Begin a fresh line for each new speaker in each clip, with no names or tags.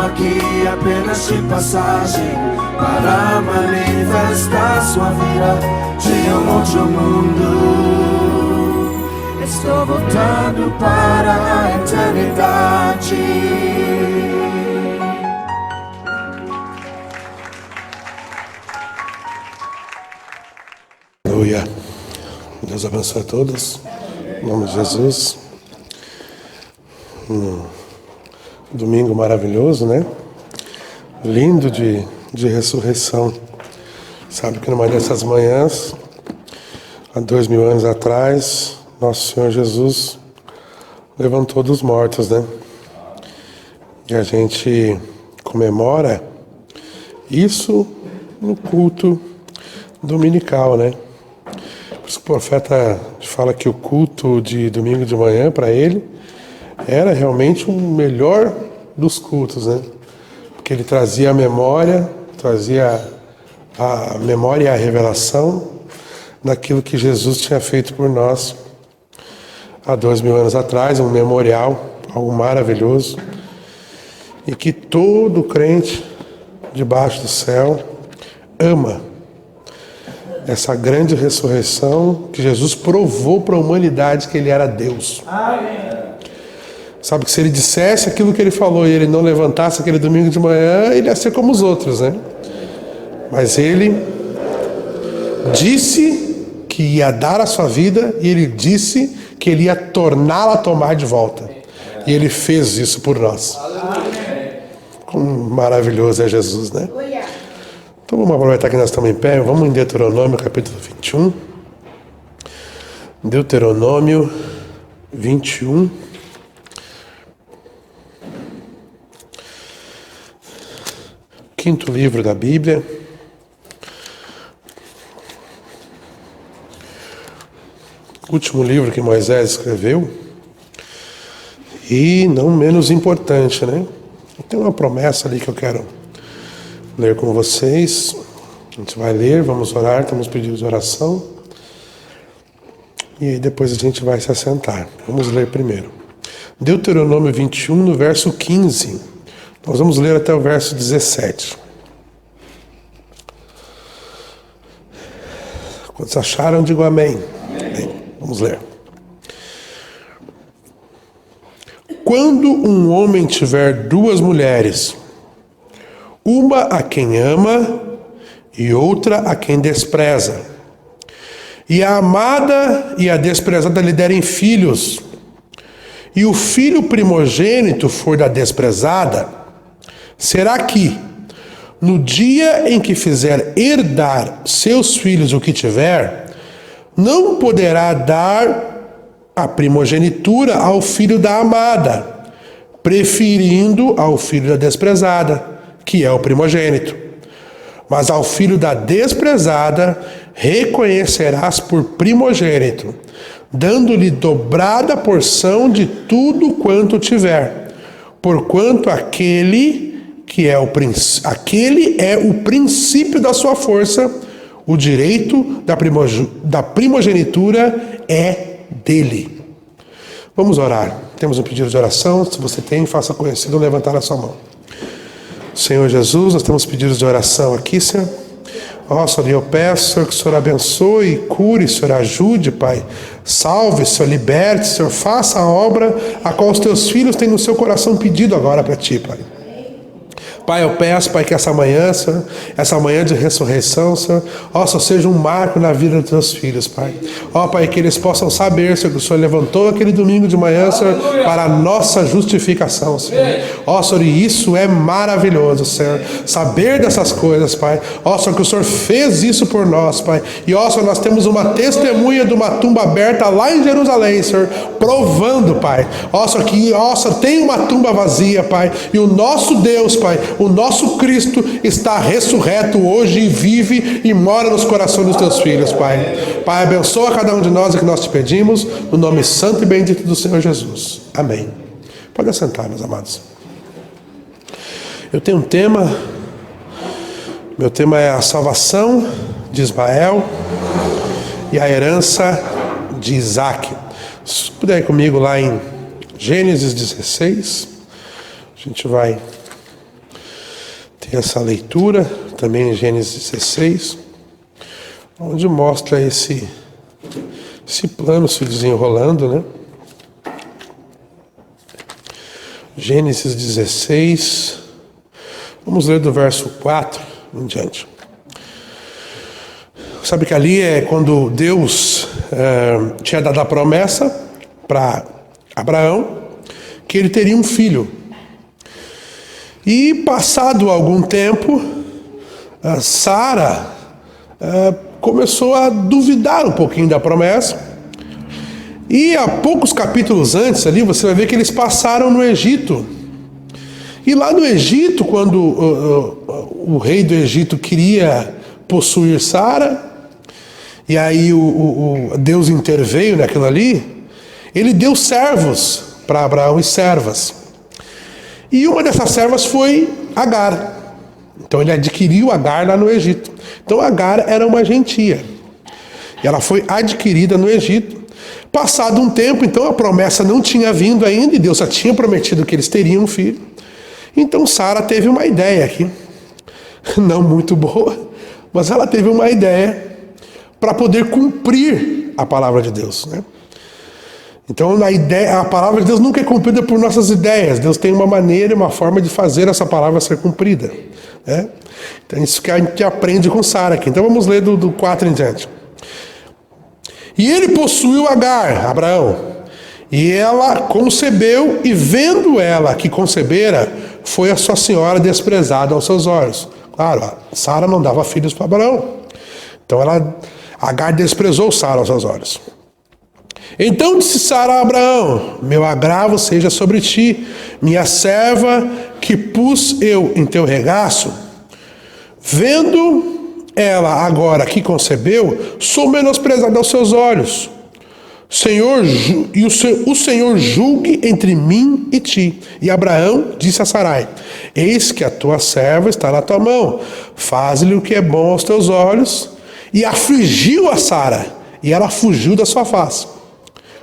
aqui apenas de passagem, para manifestar sua vida de um outro mundo. Estou voltando para a eternidade.
Aleluia. Deus abençoe a todos. Em nome de Jesus. Domingo maravilhoso, né? Lindo de ressurreição. Sabe que numa dessas manhãs, há 2000 anos atrás, nosso Senhor Jesus levantou dos mortos, né? E a gente comemora isso no culto dominical, né? Por isso que o profeta fala que o culto de domingo de manhã, para ele, era realmente o melhor dos cultos, né? Porque ele trazia a memória e a revelação daquilo que Jesus tinha feito por nós há 2000 anos atrás, um memorial, algo maravilhoso, e que todo crente debaixo do céu ama essa grande ressurreição que Jesus provou para a humanidade que ele era Deus. Amém. Sabe que se ele dissesse aquilo que ele falou e ele não levantasse aquele domingo de manhã, ele ia ser como os outros, né? Mas ele disse que ia dar a sua vida e ele disse que ele ia torná-la a tomar de volta. E ele fez isso por nós. Como maravilhoso é Jesus, né? Então vamos aproveitar que nós estamos em pé, vamos em Deuteronômio capítulo 21. Deuteronômio 21. Quinto livro da Bíblia. Último livro que Moisés escreveu. E não menos importante, né? Tem uma promessa ali que eu quero ler com vocês. A gente vai ler, vamos orar, temos pedidos de oração. E aí depois a gente vai se assentar. Vamos ler primeiro. Deuteronômio 21, no verso 15. Nós vamos ler até o verso 17. Quantos acharam, digo amém. Bem, vamos ler. Quando um homem tiver duas mulheres, uma a quem ama e outra a quem despreza, e a amada e a desprezada lhe derem filhos, e o filho primogênito for da desprezada, será que, no dia em que fizer herdar seus filhos o que tiver, não poderá dar a primogenitura ao filho da amada, preferindo ao filho da desprezada, que é o primogênito. Mas ao filho da desprezada reconhecerás por primogênito, dando-lhe dobrada porção de tudo quanto tiver, porquanto aquele é o princípio da sua força, o direito da primogenitura é dele. Vamos orar. Temos um pedido de oração. Se você tem, faça conhecido levantar a sua mão. Senhor Jesus, nós temos pedidos de oração aqui, Senhor. Ó, Senhor, eu peço, Senhor, que o Senhor abençoe, cure, Senhor, ajude, Pai. Salve, Senhor, liberte, Senhor, faça a obra a qual os teus filhos têm no seu coração pedido agora para ti, Pai. Pai, eu peço, Pai, que essa manhã, Senhor, essa manhã de ressurreição, Senhor, ó, só seja um marco na vida dos teus filhos, Pai. Ó, Pai, que eles possam saber, Senhor, que o Senhor levantou aquele domingo de manhã, Senhor, para a nossa justificação, Senhor. Ó, Senhor, e isso é maravilhoso, Senhor, saber dessas coisas, Pai. Ó, Senhor, que o Senhor fez isso por nós, Pai. E, ó, Senhor, nós temos uma testemunha de uma tumba aberta lá em Jerusalém, Senhor, provando, Pai. Ó, Senhor, que, ó, Senhor, tem uma tumba vazia, Pai, e o nosso Deus, Pai, o nosso Cristo está ressurreto hoje e vive e mora nos corações dos teus filhos, Pai. Pai, abençoa cada um de nós, é que nós te pedimos, no nome santo e bendito do Senhor Jesus. Amém. Pode assentar, meus amados. Eu tenho um tema. Meu tema é a salvação de Ismael e a herança de Isaac. Se puder ir comigo lá em Gênesis 16, a gente vai essa leitura, também em Gênesis 16, onde mostra esse plano se desenrolando, né? Gênesis 16, vamos ler do verso 4 em diante. Sabe que ali é quando Deus tinha dado a promessa para Abraão que ele teria um filho. E passado algum tempo, Sara começou a duvidar um pouquinho da promessa. E há poucos capítulos antes ali, você vai ver que eles passaram no Egito. E lá no Egito, quando o rei do Egito queria possuir Sara, e aí Deus interveio naquilo ali, ele deu servos para Abraão e servas. E uma dessas servas foi Agar. Então ele adquiriu Agar lá no Egito. Então Agar era uma gentia. E ela foi adquirida no Egito. Passado um tempo, então a promessa não tinha vindo ainda, e Deus já tinha prometido que eles teriam um filho. Então Sara teve uma ideia aqui, não muito boa, mas ela teve uma ideia para poder cumprir a palavra de Deus, né? Então a palavra de Deus nunca é cumprida por nossas ideias. Deus tem uma maneira, uma forma de fazer essa palavra ser cumprida, né? Então é isso que a gente aprende com Sara aqui. Então vamos ler do 4 em diante. E ele possuiu Agar, Abraão, e ela concebeu, e vendo ela que concebera, foi a sua senhora desprezada aos seus olhos. Claro, Sara não dava filhos para Abraão. Então Agar desprezou Sara aos seus olhos. Então disse Sara a Abraão: meu agravo seja sobre ti, minha serva que pus eu em teu regaço. Vendo ela agora que concebeu, sou menosprezada aos seus olhos. O Senhor julgue entre mim e ti. E Abraão disse a Sarai: eis que a tua serva está na tua mão, faze-lhe o que é bom aos teus olhos. E afligiu a Sara, e ela fugiu da sua face.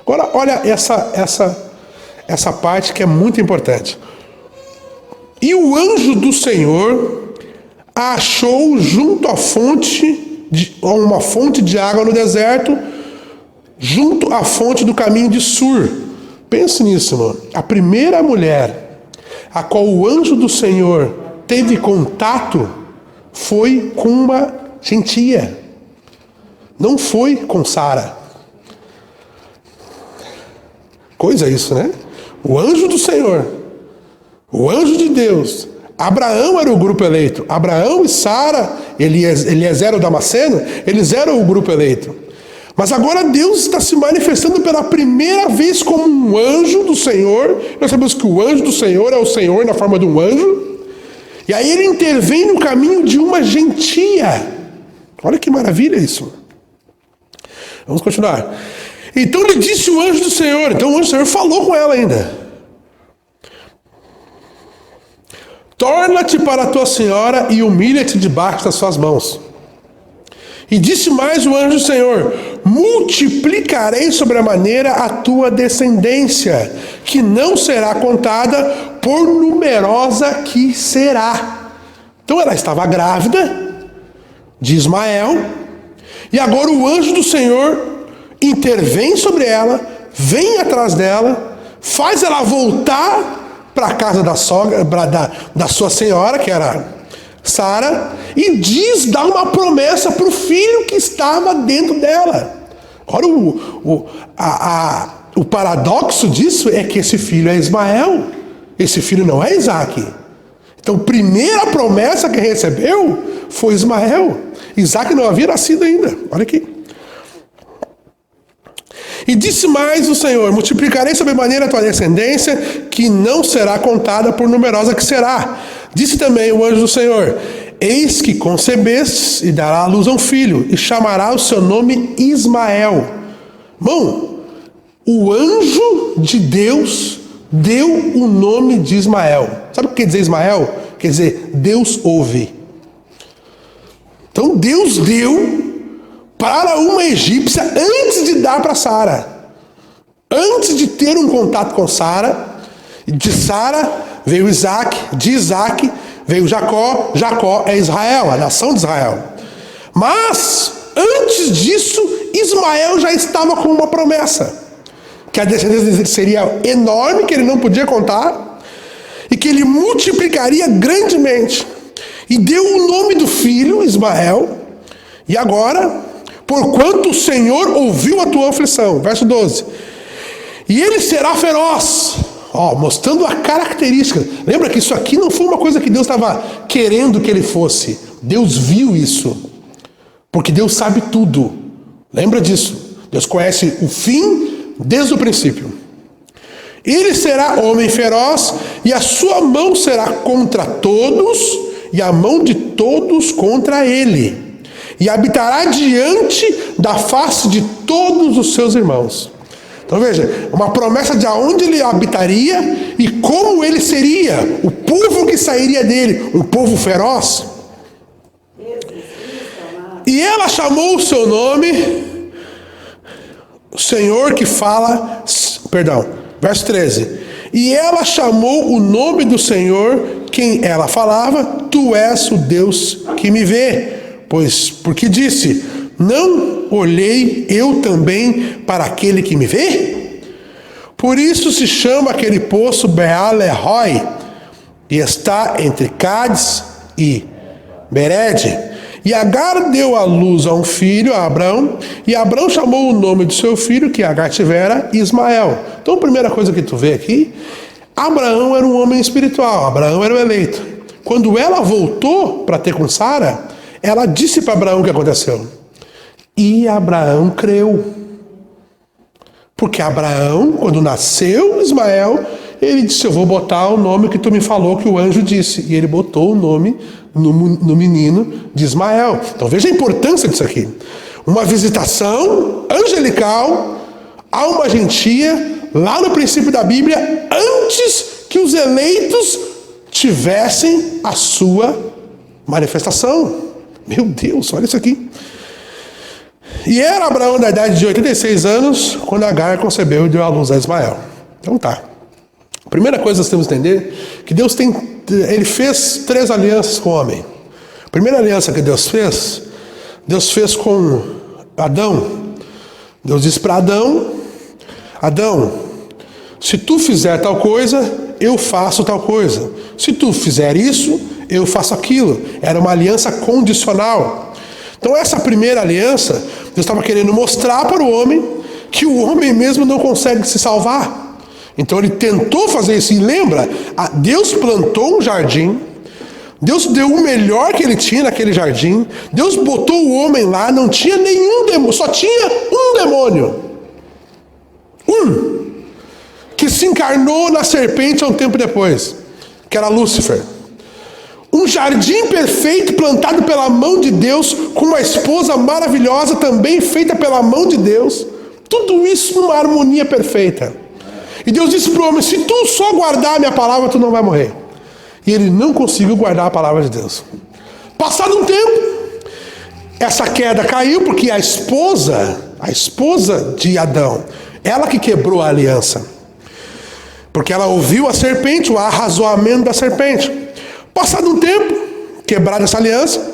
Agora olha essa parte que é muito importante. E o anjo do Senhor a achou junto à uma fonte de água no deserto, junto à fonte do caminho de Sur. Pense nisso, mano. A primeira mulher a qual o anjo do Senhor teve contato foi com uma gentia. Não foi com Sara. Coisa isso, né? O anjo do Senhor, o anjo de Deus. Abraão era o grupo eleito. Abraão e Sara, Eliezer o Damasceno, eles eram o grupo eleito. Mas agora Deus está se manifestando pela primeira vez como um anjo do Senhor. Nós sabemos que o anjo do Senhor é o Senhor na forma de um anjo. E aí ele intervém no caminho de uma gentia. Olha que maravilha isso. Vamos continuar. Então lhe disse o anjo do Senhor. Então o anjo do Senhor falou com ela ainda: torna-te para a tua senhora e humilha-te debaixo das suas mãos. E disse mais o anjo do Senhor: multiplicarei sobremaneira a tua descendência, que não será contada, por numerosa que será. Então ela estava grávida de Ismael, e agora o anjo do Senhor intervém sobre ela, vem atrás dela, faz ela voltar para a casa da sogra, da sua senhora, que era Sara, e dá uma promessa para o filho que estava dentro dela. Agora o paradoxo disso é que esse filho é Ismael, esse filho não é Isaac. Então a primeira promessa que recebeu foi Ismael. Isaac não havia nascido ainda. Olha aqui. E disse mais o Senhor: multiplicarei sobremaneira a tua descendência, que não será contada, por numerosa que será. Disse também o anjo do Senhor: eis que concebestes e dará à luz a um filho, e chamará o seu nome Ismael. Irmão, o anjo de Deus deu o nome de Ismael. Sabe o que quer dizer Ismael? Quer dizer, Deus ouve. Então Deus deu para uma egípcia antes de dar para Sara. Antes de ter um contato com Sara, de Sara veio Isaac, de Isaac veio Jacó, Jacó é Israel, a nação de Israel. Mas, antes disso, Ismael já estava com uma promessa, que a descendência dele seria enorme, que ele não podia contar, e que ele multiplicaria grandemente. E deu o nome do filho, Ismael. E agora, porquanto o Senhor ouviu a tua aflição, verso 12, e ele será feroz, mostrando a característica. Lembra que isso aqui não foi uma coisa que Deus estava querendo que ele fosse. Deus viu isso, porque Deus sabe tudo. Lembra disso? Deus conhece o fim desde o princípio. Ele será homem feroz, e a sua mão será contra todos, e a mão de todos contra ele, e habitará diante da face de todos os seus irmãos. Então veja, uma promessa de aonde ele habitaria e como ele seria, o povo que sairia dele, um povo feroz. E ela chamou o seu nome, o Senhor que fala, verso 13. E ela chamou o nome do Senhor, quem ela falava, tu és o Deus que me vê. Porque disse, não olhei eu também para aquele que me vê? Por isso se chama aquele poço Beal-Eroi, e está entre Cádiz e Bered. E Agar deu à luz a um filho, a Abrão, e Abrão chamou o nome do seu filho, que Agar tivera, Ismael. Então a primeira coisa que tu vê aqui, Abraão era um homem espiritual, Abraão era o eleito. Quando ela voltou para ter com Sara, ela disse para Abraão o que aconteceu. E Abraão creu. Porque Abraão, quando nasceu Ismael, ele disse, eu vou botar o nome que tu me falou que o anjo disse. E ele botou o nome no menino de Ismael. Então veja a importância disso aqui. Uma visitação angelical a uma gentia, lá no princípio da Bíblia, antes que os eleitos tivessem a sua manifestação. Meu Deus, olha isso aqui. E era Abraão da idade de 86 anos, quando Agar concebeu e deu à luz a Ismael. Então tá. A primeira coisa que nós temos que entender, que Deus ele fez 3 alianças com o homem. A primeira aliança que Deus fez com Adão. Deus disse para Adão, Adão, se tu fizer tal coisa, eu faço tal coisa. Se tu fizer isso, eu faço aquilo. Era uma aliança condicional. Então essa primeira aliança, Deus estava querendo mostrar para o homem que o homem mesmo não consegue se salvar. Então ele tentou fazer isso. E lembra, Deus plantou um jardim, Deus deu o melhor que ele tinha naquele jardim, Deus botou o homem lá, não tinha nenhum demônio, só tinha um demônio. Que se encarnou na serpente há um tempo depois, que era Lúcifer. Um jardim perfeito plantado pela mão de Deus, com uma esposa maravilhosa também feita pela mão de Deus. Tudo isso numa harmonia perfeita. E Deus disse para o homem, se tu só guardar a minha palavra, tu não vai morrer. E ele não conseguiu guardar a palavra de Deus. Passado um tempo, essa queda caiu porque a esposa de Adão, ela que quebrou a aliança. Porque ela ouviu a serpente, o arrazoamento da serpente. Passado um tempo, quebrada essa aliança,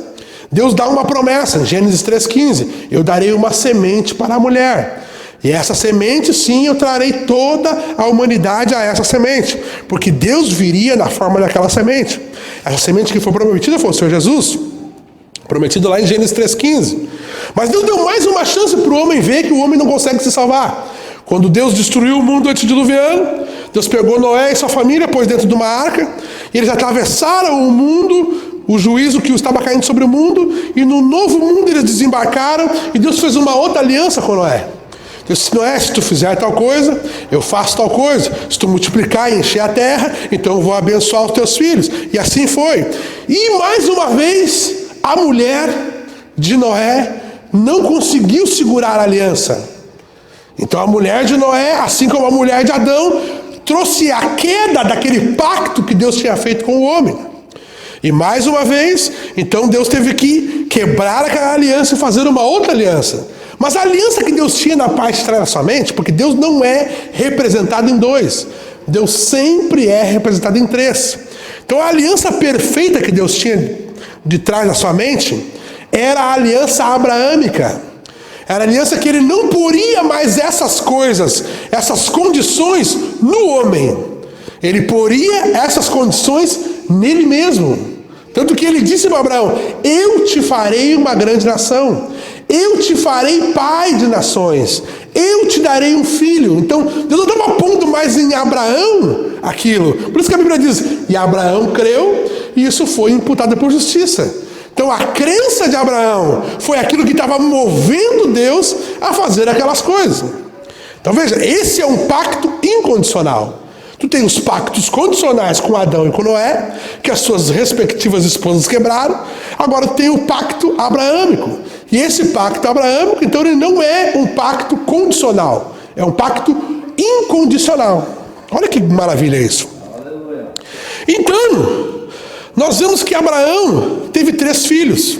Deus dá uma promessa, em Gênesis 3,15, eu darei uma semente para a mulher. E essa semente, sim, eu trarei toda a humanidade a essa semente. Porque Deus viria na forma daquela semente. Essa semente que foi prometida foi o Senhor Jesus. Prometido lá em Gênesis 3,15. Mas Deus deu mais uma chance para o homem ver que o homem não consegue se salvar. Quando Deus destruiu o mundo antediluviano, Deus pegou Noé e sua família, pôs dentro de uma arca, e eles atravessaram o mundo, o juízo que estava caindo sobre o mundo, e no novo mundo eles desembarcaram, e Deus fez uma outra aliança com Noé. Deus disse, Noé, se tu fizer tal coisa, eu faço tal coisa. Se tu multiplicar e encher a terra, então eu vou abençoar os teus filhos. E assim foi. E mais uma vez, a mulher de Noé não conseguiu segurar a aliança. Então a mulher de Noé, assim como a mulher de Adão, trouxe a queda daquele pacto que Deus tinha feito com o homem. E mais uma vez, então Deus teve que quebrar aquela aliança e fazer uma outra aliança. Mas a aliança que Deus tinha na parte de trás da sua mente, porque Deus não é representado em 2. Deus sempre é representado em 3. Então a aliança perfeita que Deus tinha de trás da sua mente era a aliança abraâmica. Era a aliança que ele não poria mais essas coisas, essas condições no homem. Ele poria essas condições nele mesmo. Tanto que ele disse para Abraão: eu te farei uma grande nação, eu te farei pai de nações, eu te darei um filho. Então Deus não estava pondo mais em Abraão aquilo. Por isso que a Bíblia diz: e Abraão creu, e isso foi imputado por justiça. Então a crença de Abraão foi aquilo que estava movendo Deus a fazer aquelas coisas. Então veja, esse é um pacto incondicional. Tu tem os pactos condicionais com Adão e com Noé, que as suas respectivas esposas quebraram. Agora tem o pacto abraâmico. E esse pacto abraâmico, então, ele não é um pacto condicional. É um pacto incondicional. Olha que maravilha isso. Então, nós vemos que Abraão teve 3 filhos.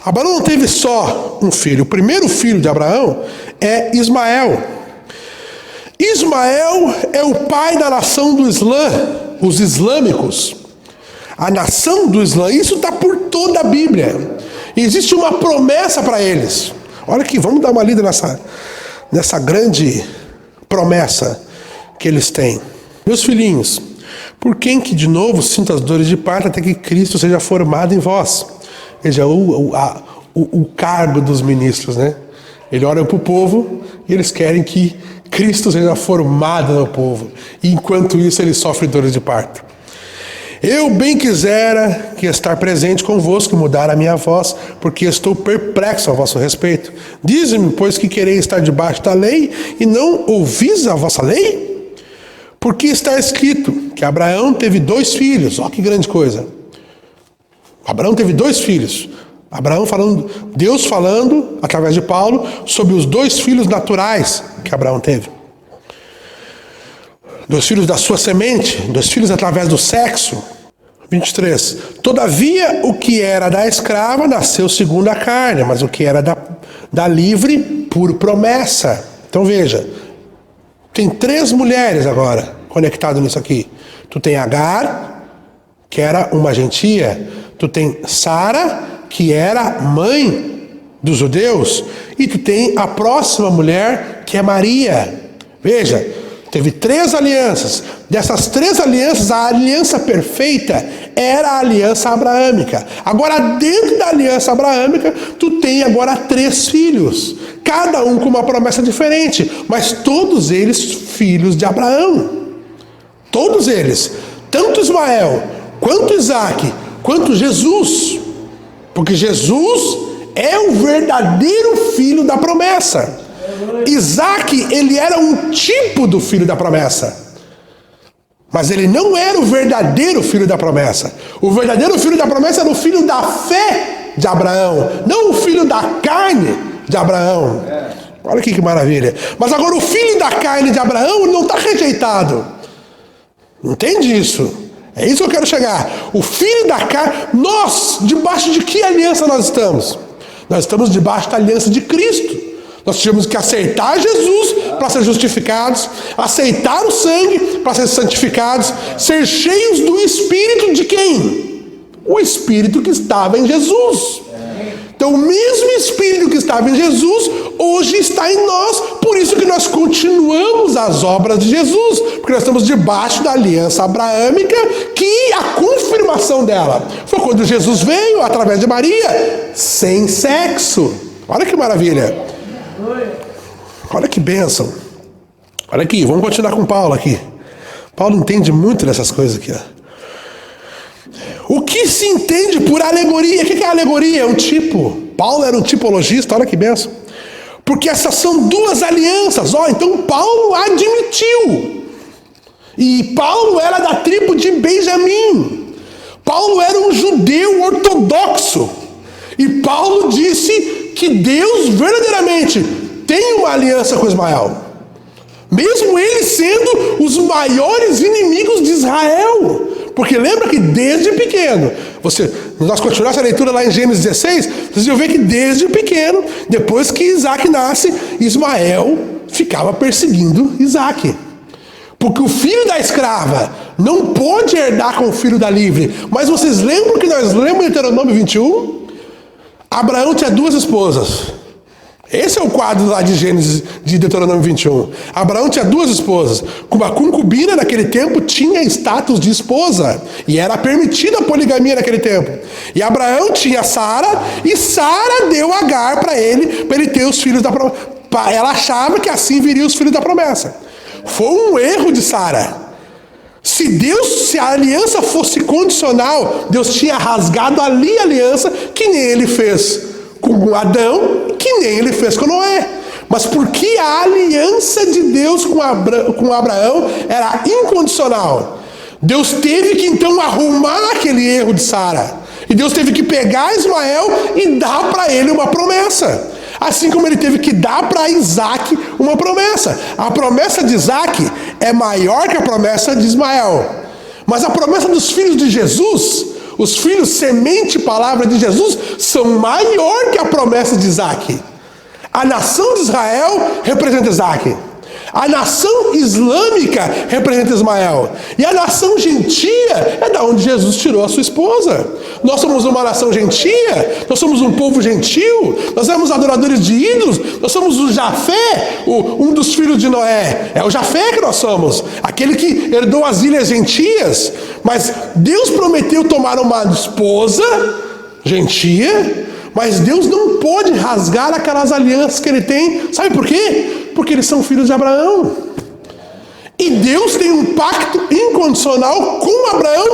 Abraão não teve só um filho. O primeiro filho de Abraão é Ismael. Ismael é o pai da nação do Islã, os islâmicos. A nação do Islã, isso está por toda a Bíblia. Existe uma promessa para eles. Olha aqui, vamos dar uma lida nessa grande promessa que eles têm. Meus filhinhos, por quem que de novo sinta as dores de parto até que Cristo seja formado em vós? Veja, o cargo dos ministros, né? Ele olha para o povo e eles querem que Cristo seja formado no povo. E enquanto isso ele sofre dores de parto. Eu bem quisera que estar presente convosco e mudar a minha voz, porque estou perplexo a vosso respeito. Dize-me, pois, que quereis estar debaixo da lei e não ouvis a vossa lei? Porque está escrito que Abraão teve 2 filhos. Olha que grande coisa. Abraão teve 2 filhos. Deus falando, através de Paulo, sobre os 2 filhos naturais que Abraão teve. 2 filhos da sua semente, 2 filhos através do sexo. 23. Todavia, o que era da escrava nasceu segundo a carne, mas o que era da livre, por promessa. Então veja, tem 3 mulheres agora conectadas nisso aqui. Tu tem Agar, que era uma gentia. Tu tem Sara, que era mãe dos judeus, e tu tem a próxima mulher, que é Maria. Veja, teve 3 alianças. Dessas 3 alianças, a aliança perfeita era a aliança abraâmica. Agora, dentro da aliança abraâmica, tu tem agora 3 filhos, cada um com uma promessa diferente, mas todos eles filhos de Abraão. Todos eles, tanto Ismael, quanto Isaac, quanto Jesus. Porque Jesus é o verdadeiro filho da promessa. Isaac, ele era um tipo do filho da promessa. Mas ele não era o verdadeiro filho da promessa. O verdadeiro filho da promessa era o filho da fé de Abraão, não o filho da carne de Abraão. Olha aqui que maravilha. Mas agora o filho da carne de Abraão não está rejeitado. Entende isso? É isso que eu quero chegar. O filho da carne, nós, debaixo de que aliança nós estamos? Nós estamos debaixo da aliança de Cristo. Nós tínhamos que aceitar Jesus para ser justificados, aceitar o sangue para ser santificados, ser cheios do Espírito de quem? O Espírito que estava em Jesus. Então o mesmo Espírito que estava em Jesus, hoje está em nós. Por isso que nós continuamos as obras de Jesus. Porque nós estamos debaixo da aliança abraâmica, que a confirmação dela foi quando Jesus veio, através de Maria, sem sexo. Olha que maravilha. Olha que bênção. Olha aqui, vamos continuar com Paulo aqui. Paulo entende muito dessas coisas aqui, ó. O que se entende por alegoria? O que é alegoria? É um tipo. Paulo era um tipologista, olha que benção. Porque essas são 2 alianças. Então Paulo admitiu. E Paulo era da tribo de Benjamim. Paulo era um judeu ortodoxo. E Paulo disse que Deus verdadeiramente tem uma aliança com Ismael. Mesmo eles sendo os maiores inimigos de Israel. Porque lembra que desde pequeno, nós continuamos a leitura lá em Gênesis 16, vocês vão ver que desde pequeno, depois que Isaac nasce, Ismael ficava perseguindo Isaac. Porque o filho da escrava não pode herdar com o filho da livre. Mas vocês lembram que nós lemos em Deuteronômio 21? Abraão tinha 2 esposas. Esse é o quadro lá de Gênesis, de Deuteronômio 21. Abraão tinha 2 esposas. Uma concubina naquele tempo tinha status de esposa. E era permitida a poligamia naquele tempo. E Abraão tinha Sara, e Sara deu Agar para ele ter os filhos da promessa. Ela achava que assim viriam os filhos da promessa. Foi um erro de Sara. Se a aliança fosse condicional, Deus tinha rasgado ali a aliança, que nem ele fez com Adão, que nem ele fez com Noé. Mas porque a aliança de Deus com Abraão era incondicional, Deus teve que então arrumar aquele erro de Sara. E Deus teve que pegar Ismael e dar para ele uma promessa. Assim como ele teve que dar para Isaac uma promessa. A promessa de Isaac é maior que a promessa de Ismael. Mas a promessa dos filhos de Jesus, os filhos semente e palavra de Jesus, são maior que a promessa de Isaac. A nação de Israel representa Isaac. A nação islâmica representa Ismael. E a nação gentia é da onde Jesus tirou a sua esposa. Nós somos uma nação gentia, nós somos um povo gentil, nós somos adoradores de ídolos, nós somos o Jafé, um dos filhos de Noé. É o Jafé que nós somos, aquele que herdou as ilhas gentias. Mas Deus prometeu tomar uma esposa gentia, mas Deus não pode rasgar aquelas alianças que ele tem. Sabe por quê? Porque eles são filhos de Abraão. E Deus tem um pacto incondicional com Abraão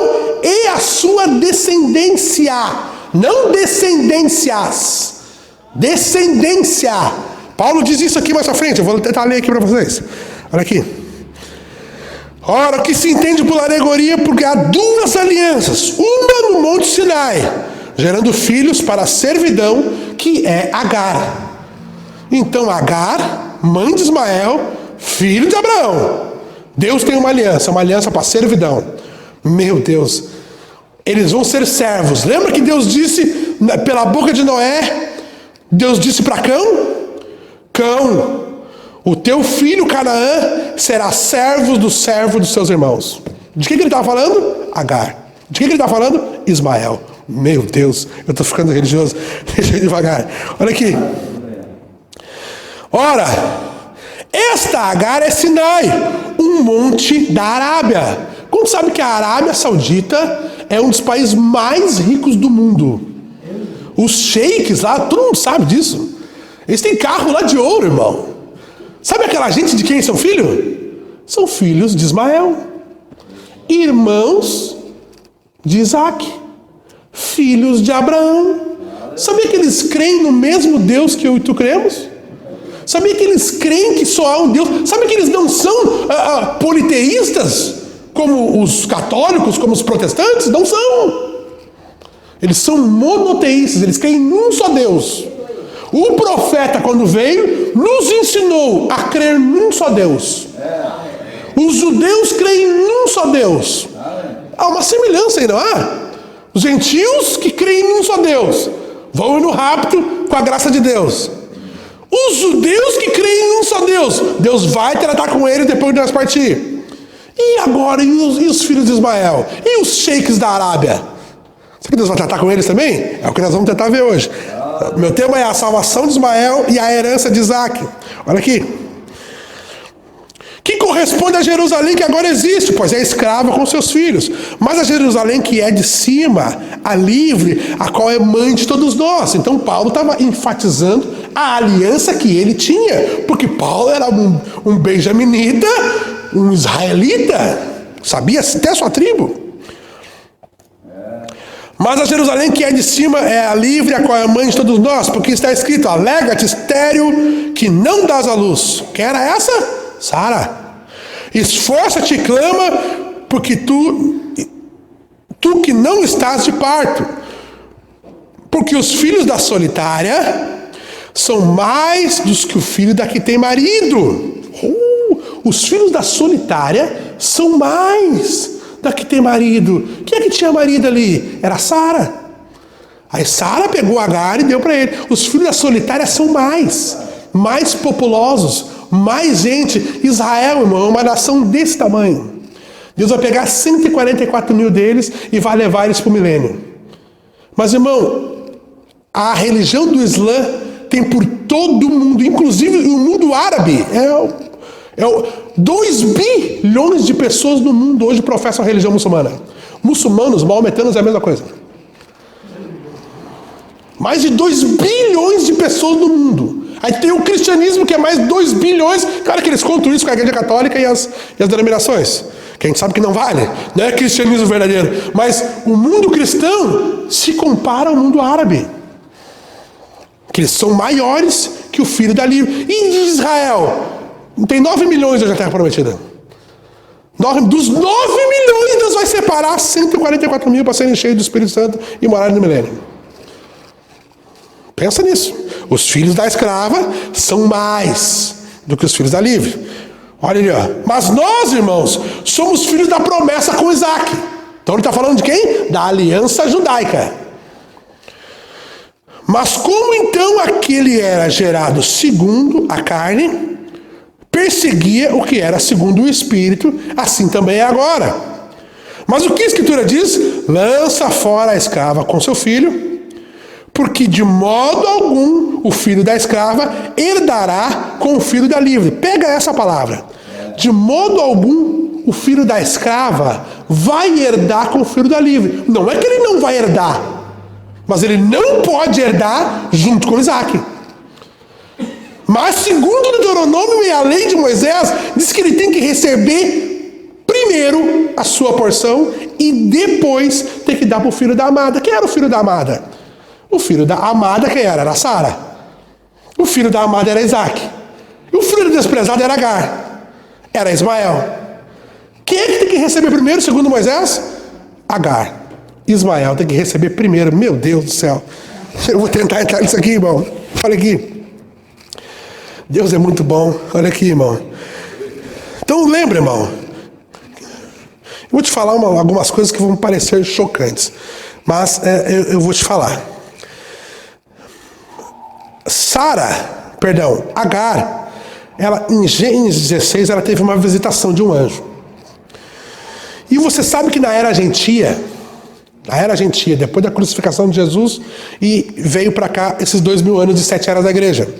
e a sua descendência. Não descendências. Descendência. Paulo diz isso aqui mais à frente. Eu vou tentar ler aqui para vocês. Olha aqui. Ora, o que se entende por alegoria, porque há 2 alianças. Uma no Monte Sinai, gerando filhos para a servidão, que é Agar. Então Agar, mãe de Ismael, filho de Abraão. Deus tem uma aliança para a servidão. Meu Deus, eles vão ser servos. Lembra que Deus disse, pela boca de Noé, Deus disse para Cão, o teu filho Canaã será servo dos seus irmãos. De que ele estava falando? Agar. De que ele estava falando? Ismael. Meu Deus, eu estou ficando religioso. Deixa eu ir devagar. Olha aqui. Ora, esta Agar é Sinai, um monte da Arábia. Como sabe que a Arábia Saudita é um dos países mais ricos do mundo? Os sheiks lá, todo mundo sabe disso. Eles têm carro lá de ouro, irmão. Sabe aquela gente de quem são filhos? São filhos de Ismael, irmãos de Isaac, filhos de Abraão. Sabia que eles creem no mesmo Deus que eu e tu cremos? Sabia que eles creem que só há um Deus? Sabia que eles não são politeístas, como os católicos, como os protestantes? Não são. Eles são monoteístas, eles creem num só Deus. O profeta, quando veio, nos ensinou a crer num só Deus. Os judeus creem num só Deus. Há uma semelhança aí, não há? Os gentios que creem num só Deus vão no rapto com a graça de Deus. Os judeus que creem num só Deus, Deus vai tratar com eles depois de nós partir. E agora, e os filhos de Ismael? E os sheiks da Arábia? Será que Deus vai tratar com eles também? É o que nós vamos tentar ver hoje. Meu tema é a salvação de Ismael e a herança de Isaac. Olha aqui. Que corresponde a Jerusalém que agora existe, pois é escrava com seus filhos. Mas a Jerusalém que é de cima, a livre, a qual é mãe de todos nós. Então Paulo estava enfatizando a aliança que ele tinha. Porque Paulo era um benjaminita, um israelita. Sabia até a sua tribo. Mas a Jerusalém que é de cima é a livre, a qual é a mãe de todos nós. Porque está escrito, alega-te estéril que não dás à luz. Quem era essa? Sara. Esforça-te e clama, porque tu que não estás de parto. Porque os filhos da solitária são mais dos que o filho da que tem marido. Os filhos da solitária são mais da que tem marido. Quem é que tinha marido ali? Era Sara. Aí Sara pegou Agar e deu para ele. Os filhos da solitária são mais populosos, mais gente. Israel, irmão, é uma nação desse tamanho. Deus vai pegar 144 mil deles e vai levar eles para o milênio. Mas, irmão, a religião do Islã tem por todo o mundo, inclusive o mundo árabe. 2 bilhões de pessoas no mundo hoje professam a religião muçulmana. Muçulmanos, maometanos é a mesma coisa. Mais de 2 bilhões de pessoas no mundo. Aí tem o cristianismo, que é mais 2 bilhões. Claro que eles contam isso com a Igreja Católica e as denominações, que a gente sabe que não vale, não é cristianismo verdadeiro. Mas o mundo cristão se compara ao mundo árabe, que eles são maiores que o filho da livre. E Israel tem 9 milhões hoje na Terra Prometida. Dos 9 milhões, Deus vai separar 144 mil para serem cheios do Espírito Santo e morarem no milênio. Pensa nisso. Os filhos da escrava são mais do que os filhos da livre. Olha ali, ó. Mas nós, irmãos, somos filhos da promessa com Isaac. Então ele está falando de quem? Da aliança judaica. Mas como então aquele era gerado segundo a carne, perseguia o que era segundo o Espírito, assim também é agora. Mas o que a Escritura diz? Lança fora a escrava com seu filho, porque de modo algum o filho da escrava herdará com o filho da livre. Pega essa palavra. De modo algum o filho da escrava vai herdar com o filho da livre. Não é que ele não vai herdar, mas ele não pode herdar junto com Isaac. Mas segundo o Deuteronômio e a lei de Moisés, diz que ele tem que receber primeiro a sua porção e depois tem que dar para o filho da amada. Quem era o filho da amada? O filho da amada, quem era? Era Sara. O filho da amada era Isaac. E o filho desprezado era Agar. Era Ismael. Quem é que tem que receber primeiro, segundo Moisés? Agar. Ismael tem que receber primeiro. Meu Deus do céu. Eu vou tentar entrar nisso aqui, irmão. Olha aqui. Deus é muito bom. Olha aqui, irmão. Então lembra, irmão. Eu vou te falar algumas coisas que vão parecer chocantes. Mas eu vou te falar. Agar, ela, em Gênesis 16, ela teve uma visitação de um anjo. E você sabe que na era gentia, depois da crucificação de Jesus, e veio para cá esses 2000 anos de 7 eras da igreja.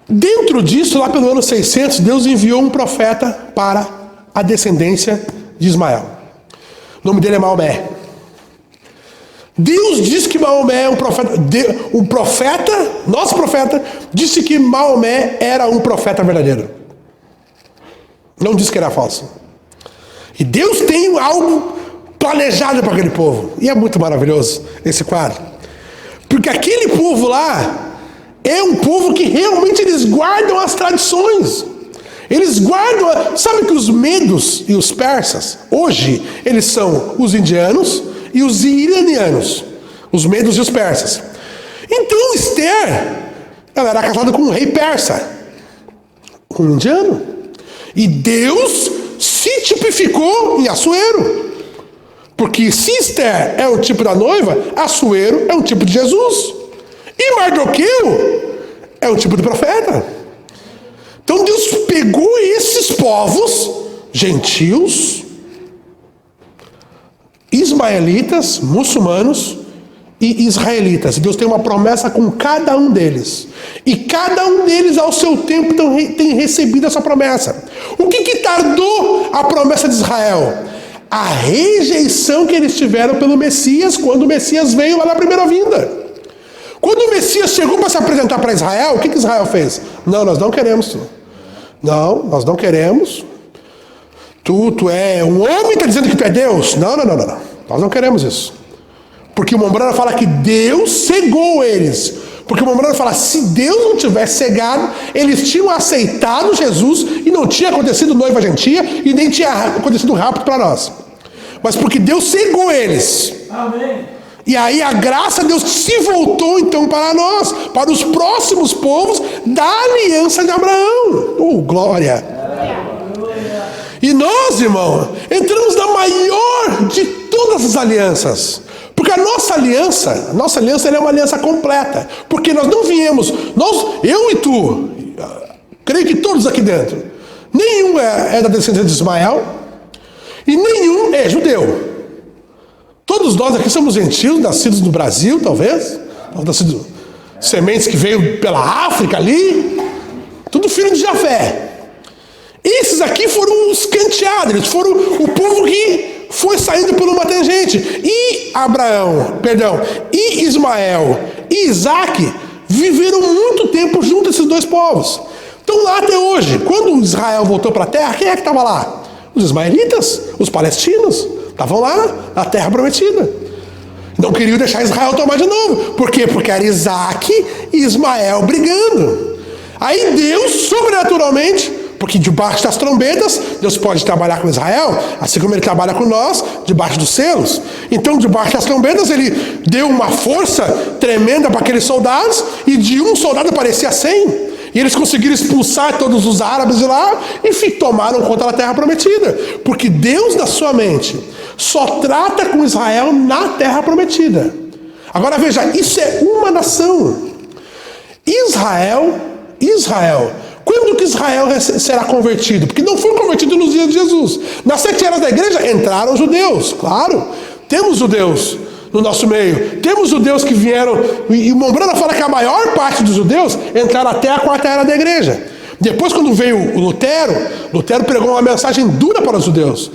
Dentro disso, lá pelo ano 600, Deus enviou um profeta para a descendência de Ismael. O nome dele é Maomé. Deus disse que Maomé é um profeta. Nosso profeta, disse que Maomé era um profeta verdadeiro. Não disse que era falso. E Deus tem algo planejado para aquele povo. E é muito maravilhoso esse quadro. Porque aquele povo lá é um povo que realmente eles guardam as tradições. Eles guardam. Sabe que os medos e os persas, hoje, eles são os indianos e os iranianos, os medos e os persas. Então Esther, ela era casada com um rei persa, um indiano, e Deus se tipificou em Assuero, porque se Esther é o tipo da noiva, Assuero é um tipo de Jesus, e Mardoqueu é um tipo de profeta. Então Deus pegou esses povos gentios, ismaelitas, muçulmanos e israelitas. Deus tem uma promessa com cada um deles. E cada um deles, ao seu tempo, tem recebido essa promessa. O que tardou a promessa de Israel? A rejeição que eles tiveram pelo Messias, quando o Messias veio lá na primeira vinda. Quando o Messias chegou para se apresentar para Israel, o que Israel fez? Não, nós não queremos. Não, nós não queremos. Tu é um homem, está dizendo que tu é Deus? Não. Nós não queremos isso. Porque o Mombrana fala que Deus cegou eles. Porque o Mombrana fala, se Deus não tivesse cegado, eles tinham aceitado Jesus e não tinha acontecido noiva gentia e nem tinha acontecido rápido para nós. Mas porque Deus cegou eles.
Amém.
E aí a graça de Deus se voltou então para nós, para os próximos povos da aliança de Abraão. Glória! E nós, irmão, entramos na maior de todas as alianças. Porque a nossa aliança ela é uma aliança completa. Porque nós não viemos, eu e tu, Creio que todos aqui dentro. Nenhum é da descendência de Ismael e nenhum é judeu. Todos nós aqui somos gentios, nascidos no Brasil, talvez. Nascidos sementes que veio pela África ali. Tudo filho de Jafé. Esses aqui foram os canteados, eles foram o povo que foi saindo por uma tangente. E e Ismael e Isaac viveram muito tempo junto esses dois povos. Estão lá até hoje. Quando Israel voltou para a terra, quem é que estava lá? Os ismaelitas, os palestinos, estavam lá na terra prometida. Não queriam deixar Israel tomar de novo. Por quê? Porque era Isaac e Ismael brigando. Aí Deus, sobrenaturalmente, porque debaixo das trombetas, Deus pode trabalhar com Israel, assim como Ele trabalha com nós, debaixo dos selos. Então, debaixo das trombetas, Ele deu uma força tremenda para aqueles soldados, e de um soldado aparecia 100. E eles conseguiram expulsar todos os árabes de lá e tomaram conta da terra prometida. Porque Deus, na sua mente, só trata com Israel na terra prometida. Agora veja, isso é uma nação. Israel, quando que Israel será convertido? Porque não foi convertido nos dias de Jesus. Nas 7 eras da igreja entraram judeus, claro. Temos judeus no nosso meio. Temos judeus que vieram, e Mombrana fala que a maior parte dos judeus entraram até a 4ª era da igreja. Depois, quando veio o Lutero pregou uma mensagem dura para os judeus,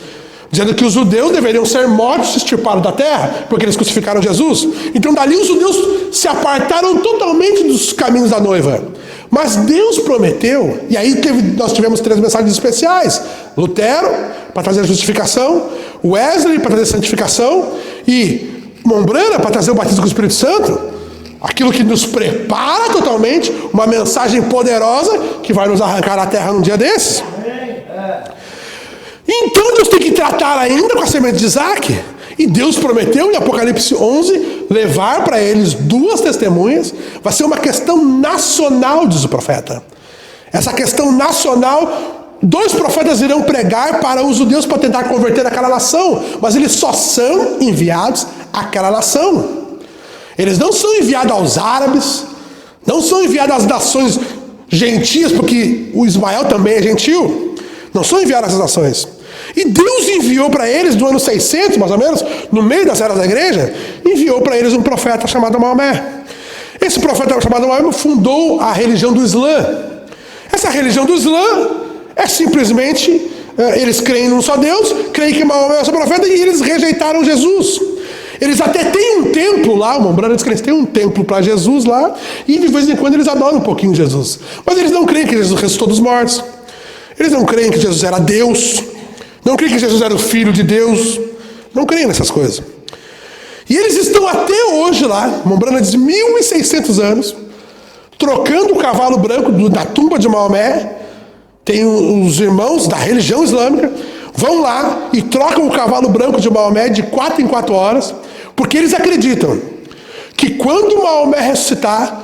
dizendo que os judeus deveriam ser mortos, extirpados da terra, porque eles crucificaram Jesus. Então dali os judeus se apartaram totalmente dos caminhos da noiva. Mas Deus prometeu, e aí nós tivemos 3 mensagens especiais: Lutero, para trazer a justificação; Wesley, para trazer a santificação; e Mombrana, para trazer o batismo com o Espírito Santo. Aquilo que nos prepara totalmente, uma mensagem poderosa que vai nos arrancar da terra num dia desses. Então Deus tem que tratar ainda com a semente de Isaac. E Deus prometeu em Apocalipse 11 levar para eles 2 testemunhas. Vai ser uma questão nacional, diz o profeta. Essa questão nacional, 2 profetas irão pregar para os judeus para tentar converter aquela nação. Mas eles só são enviados àquela nação. Eles não são enviados aos árabes, não são enviados às nações gentias, porque o Ismael também é gentil. Não são enviados às nações. E Deus enviou para eles, no ano 600, mais ou menos, no meio das eras da igreja, enviou para eles um profeta chamado Maomé. Esse profeta chamado Maomé fundou a religião do Islã. Essa religião do Islã é simplesmente, eles creem num só Deus, creem que Maomé é o seu profeta, e eles rejeitaram Jesus. Eles até têm um templo lá, o Mombrana diz que eles têm um templo para Jesus lá, e de vez em quando eles adoram um pouquinho Jesus. Mas eles não creem que Jesus ressuscitou dos mortos. Eles não creem que Jesus era Deus. Não creem que Jesus era o Filho de Deus. Não creem nessas coisas. E eles estão até hoje lá, Mombrana diz 1.600 anos, trocando o cavalo branco da tumba de Maomé. Tem os irmãos da religião islâmica, vão lá e trocam o cavalo branco de Maomé de 4 em 4 horas, porque eles acreditam que quando Maomé ressuscitar,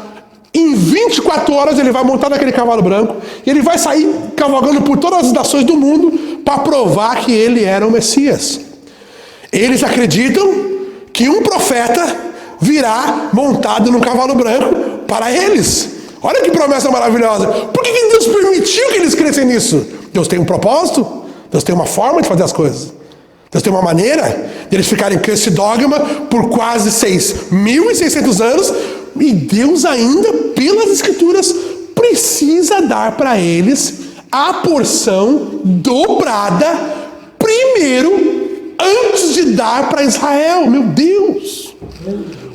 em 24 horas ele vai montar naquele cavalo branco e ele vai sair cavalgando por todas as nações do mundo para provar que ele era o Messias. Eles acreditam que um profeta virá montado num cavalo branco para eles. Olha que promessa maravilhosa. Por que Deus permitiu que eles crescem nisso? Deus tem um propósito, Deus tem uma forma de fazer as coisas. Deus tem uma maneira de eles ficarem com esse dogma por quase 6.600 anos, e Deus ainda, pelas Escrituras, precisa dar para eles a porção dobrada primeiro, antes de dar para Israel. Meu Deus!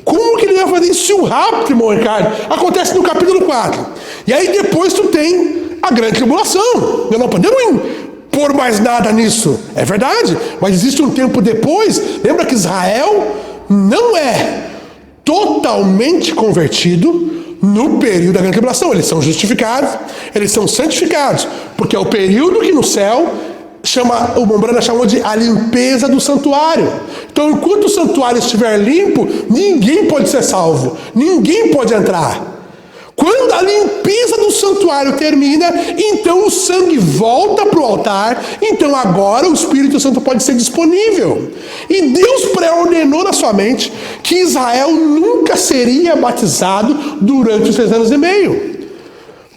Como que ele vai fazer isso rápido, irmão Ricardo? Acontece no capítulo 4. E aí depois tu tem a grande tribulação. Nós não podemos pôr mais nada nisso. É verdade, mas existe um tempo depois. Lembra que Israel não é totalmente convertido no período da grande tribulação. Eles são justificados, eles são santificados, porque é o período que no céu o Mombrana chamou de a limpeza do santuário. Então, enquanto o santuário estiver limpo, ninguém pode ser salvo, ninguém pode entrar. Quando a limpeza do santuário termina, então o sangue volta para o altar, então agora o Espírito Santo pode ser disponível. E Deus pré-ordenou na sua mente que Israel nunca seria batizado durante os 3 anos e meio.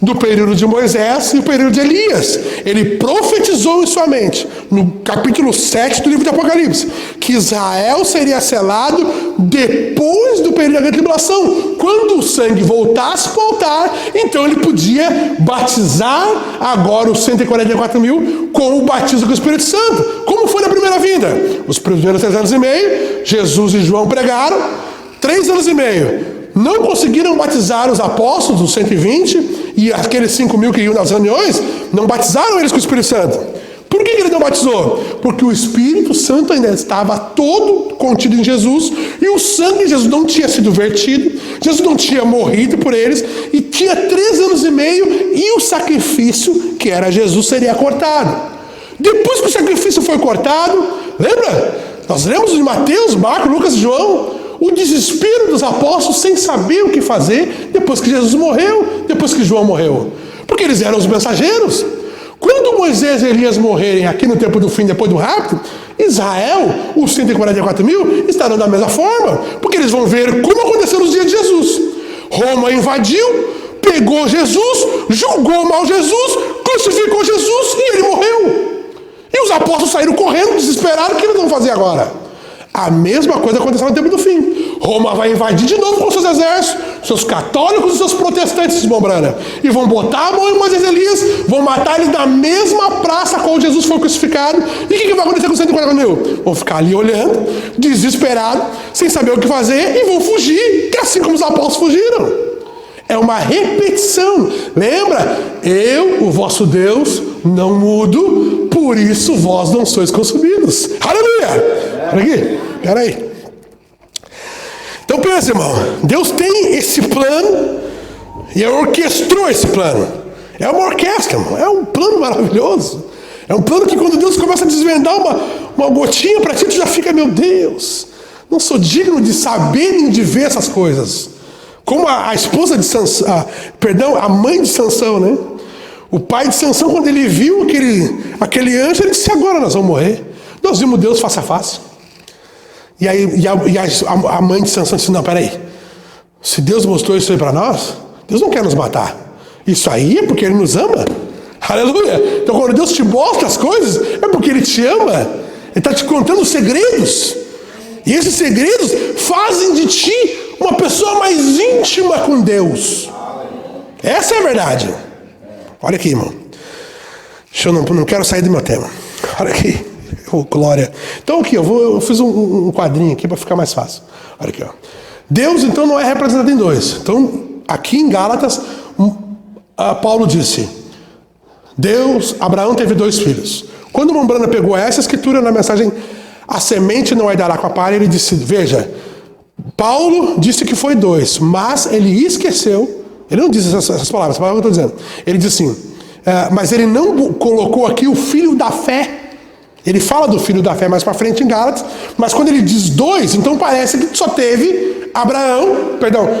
do período de Moisés e o período de Elias. Ele profetizou em sua mente, no capítulo 7 do livro de Apocalipse, que Israel seria selado depois do período da grande tribulação. Quando o sangue voltasse para o altar, então ele podia batizar agora os 144 mil com o batismo com o Espírito Santo. Como foi na primeira vinda? Os primeiros 3 anos e meio, Jesus e João pregaram, 3 anos e meio. Não conseguiram batizar os apóstolos, os 120, e aqueles 5 mil que iam nas reuniões, não batizaram eles com o Espírito Santo. Por que ele não batizou? Porque o Espírito Santo ainda estava todo contido em Jesus, e o sangue de Jesus não tinha sido vertido, Jesus não tinha morrido por eles, e tinha 3 anos e meio, e o sacrifício, que era Jesus, seria cortado. Depois que o sacrifício foi cortado, lembra? Nós lemos em Mateus, Marcos, Lucas e João, o desespero dos apóstolos sem saber o que fazer depois que Jesus morreu, depois que João morreu. Porque eles eram os mensageiros. Quando Moisés e Elias morrerem aqui no tempo do fim, depois do rapto, Israel, os 144 mil, estarão da mesma forma. Porque eles vão ver como aconteceu nos dias de Jesus. Roma invadiu, pegou Jesus, julgou mal Jesus, crucificou Jesus e ele morreu. E os apóstolos saíram correndo, desesperados. O que eles vão fazer agora? A mesma coisa aconteceu no tempo do fim. Roma vai invadir de novo com seus exércitos, seus católicos e seus protestantes, Mombrana, e vão botar a mão em Moisés e Elias, vão matar eles na mesma praça qual Jesus foi crucificado. E o que vai acontecer com os 140 mil? Vão ficar ali olhando, desesperados, sem saber o que fazer, e vão fugir, que assim como os apóstolos fugiram. É uma repetição. Lembra? Eu, o vosso Deus, não mudo, por isso vós não sois consumidos. Aleluia! Olha aqui, peraí. Então pensa, irmão, Deus tem esse plano e orquestrou esse plano. É uma orquestra, irmão. É um plano maravilhoso. É um plano que quando Deus começa a desvendar uma gotinha para ti, tu já fica, meu Deus, não sou digno de saber nem de ver essas coisas. Como a esposa de Sansão, a mãe de Sansão, né? O pai de Sansão, quando ele viu aquele anjo, ele disse, agora nós vamos morrer. Nós vimos Deus face a face. E aí a mãe de Sansão disse, não, peraí. Se Deus mostrou isso aí para nós, Deus não quer nos matar. Isso aí é porque Ele nos ama. Aleluia. Então quando Deus te mostra as coisas, é porque Ele te ama. Ele está te contando segredos. E esses segredos fazem de ti uma pessoa mais íntima com Deus. Essa é a verdade. Olha aqui, irmão. Eu não quero sair do meu tema. Olha aqui. Oh, glória. Então aqui, eu fiz um quadrinho aqui para ficar mais fácil. Olha aqui, ó. Deus então não é representado em 2. Então, aqui em Gálatas, Paulo disse: Abraão teve 2 filhos. Quando o Mombrana pegou essa escritura na mensagem, a semente não herdará com a palha, ele disse, veja, Paulo disse que foi 2, mas ele esqueceu, ele não disse essas palavras, que eu estou dizendo. Ele disse assim, mas ele não colocou aqui o filho da fé. Ele fala do filho da fé mais para frente em Gálatas, mas quando ele diz 2, então parece que só teve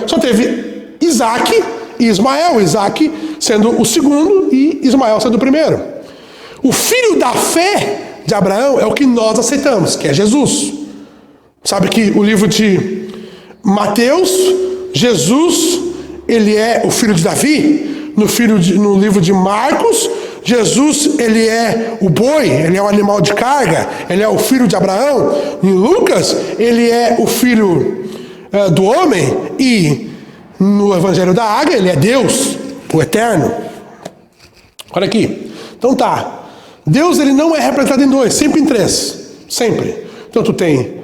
só teve Isaac e Ismael. Isaac sendo o segundo e Ismael sendo o primeiro. O filho da fé de Abraão é o que nós aceitamos, que é Jesus. Sabe que o livro de Mateus, Jesus, ele é o filho de Davi. No livro de Marcos, Jesus, ele é o boi, ele é o animal de carga, ele é o filho de Abraão. Em Lucas, ele é o filho do homem. E no Evangelho da Águia, ele é Deus, o eterno. Olha aqui. Então tá. Deus, ele não é representado em 2, sempre em 3. Sempre. Então tu tem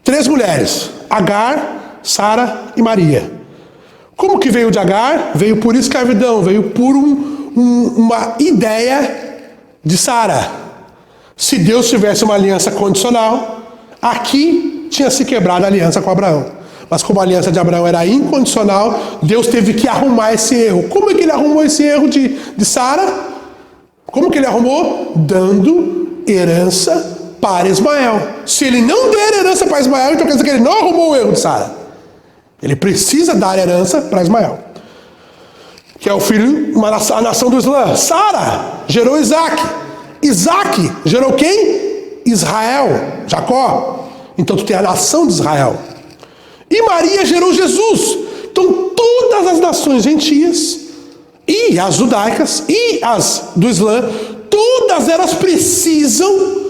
3 mulheres: Agar, Sara e Maria. Como que veio de Agar? Veio por escravidão, veio por uma ideia de Sara. Se Deus tivesse uma aliança condicional, aqui tinha se quebrado a aliança com Abraão. Mas como a aliança de Abraão era incondicional, Deus teve que arrumar esse erro. Como é que ele arrumou esse erro de Sara? Como que ele arrumou? Dando herança para Ismael. Se ele não der herança para Ismael, então quer dizer que ele não arrumou o erro de Sara. Ele precisa dar herança para Ismael, que é o filho, a nação do Islã. Sara gerou Isaac. Isaac gerou quem? Israel, Jacó. Então tu tem a nação de Israel. E Maria gerou Jesus. Então todas as nações gentias e as judaicas e as do Islã, todas elas precisam,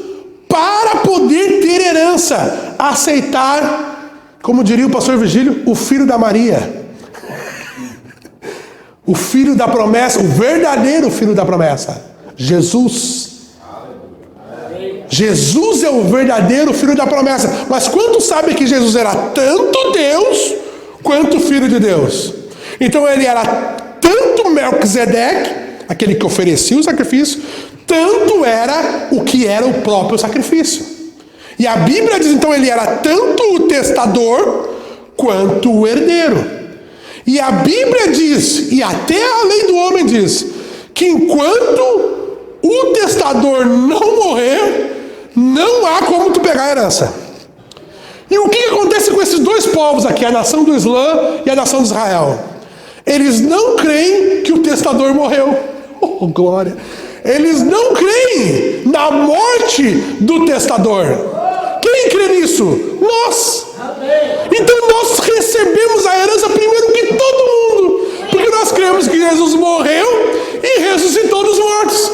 para poder ter herança, aceitar, como diria o pastor Virgílio, o filho da Maria. O filho da promessa, o verdadeiro filho da promessa, Jesus. Jesus é o verdadeiro filho da promessa. Mas quantos sabem que Jesus era tanto Deus quanto filho de Deus? Então ele era tanto Melquisedeque, aquele que oferecia o sacrifício, tanto era o que era o próprio sacrifício. E a Bíblia diz, então, ele era tanto o testador quanto o herdeiro. E a Bíblia diz, e até a lei do homem diz, que enquanto o testador não morrer, não há como tu pegar a herança. E o que acontece com esses dois povos aqui, a nação do Islã e a nação de Israel? Eles não creem que o testador morreu. Oh, glória! Eles não creem na morte do testador. Quem crê nisso? Nós. Então nós recebemos a herança primeiro que todo mundo, porque nós cremos que Jesus morreu e ressuscitou dos mortos.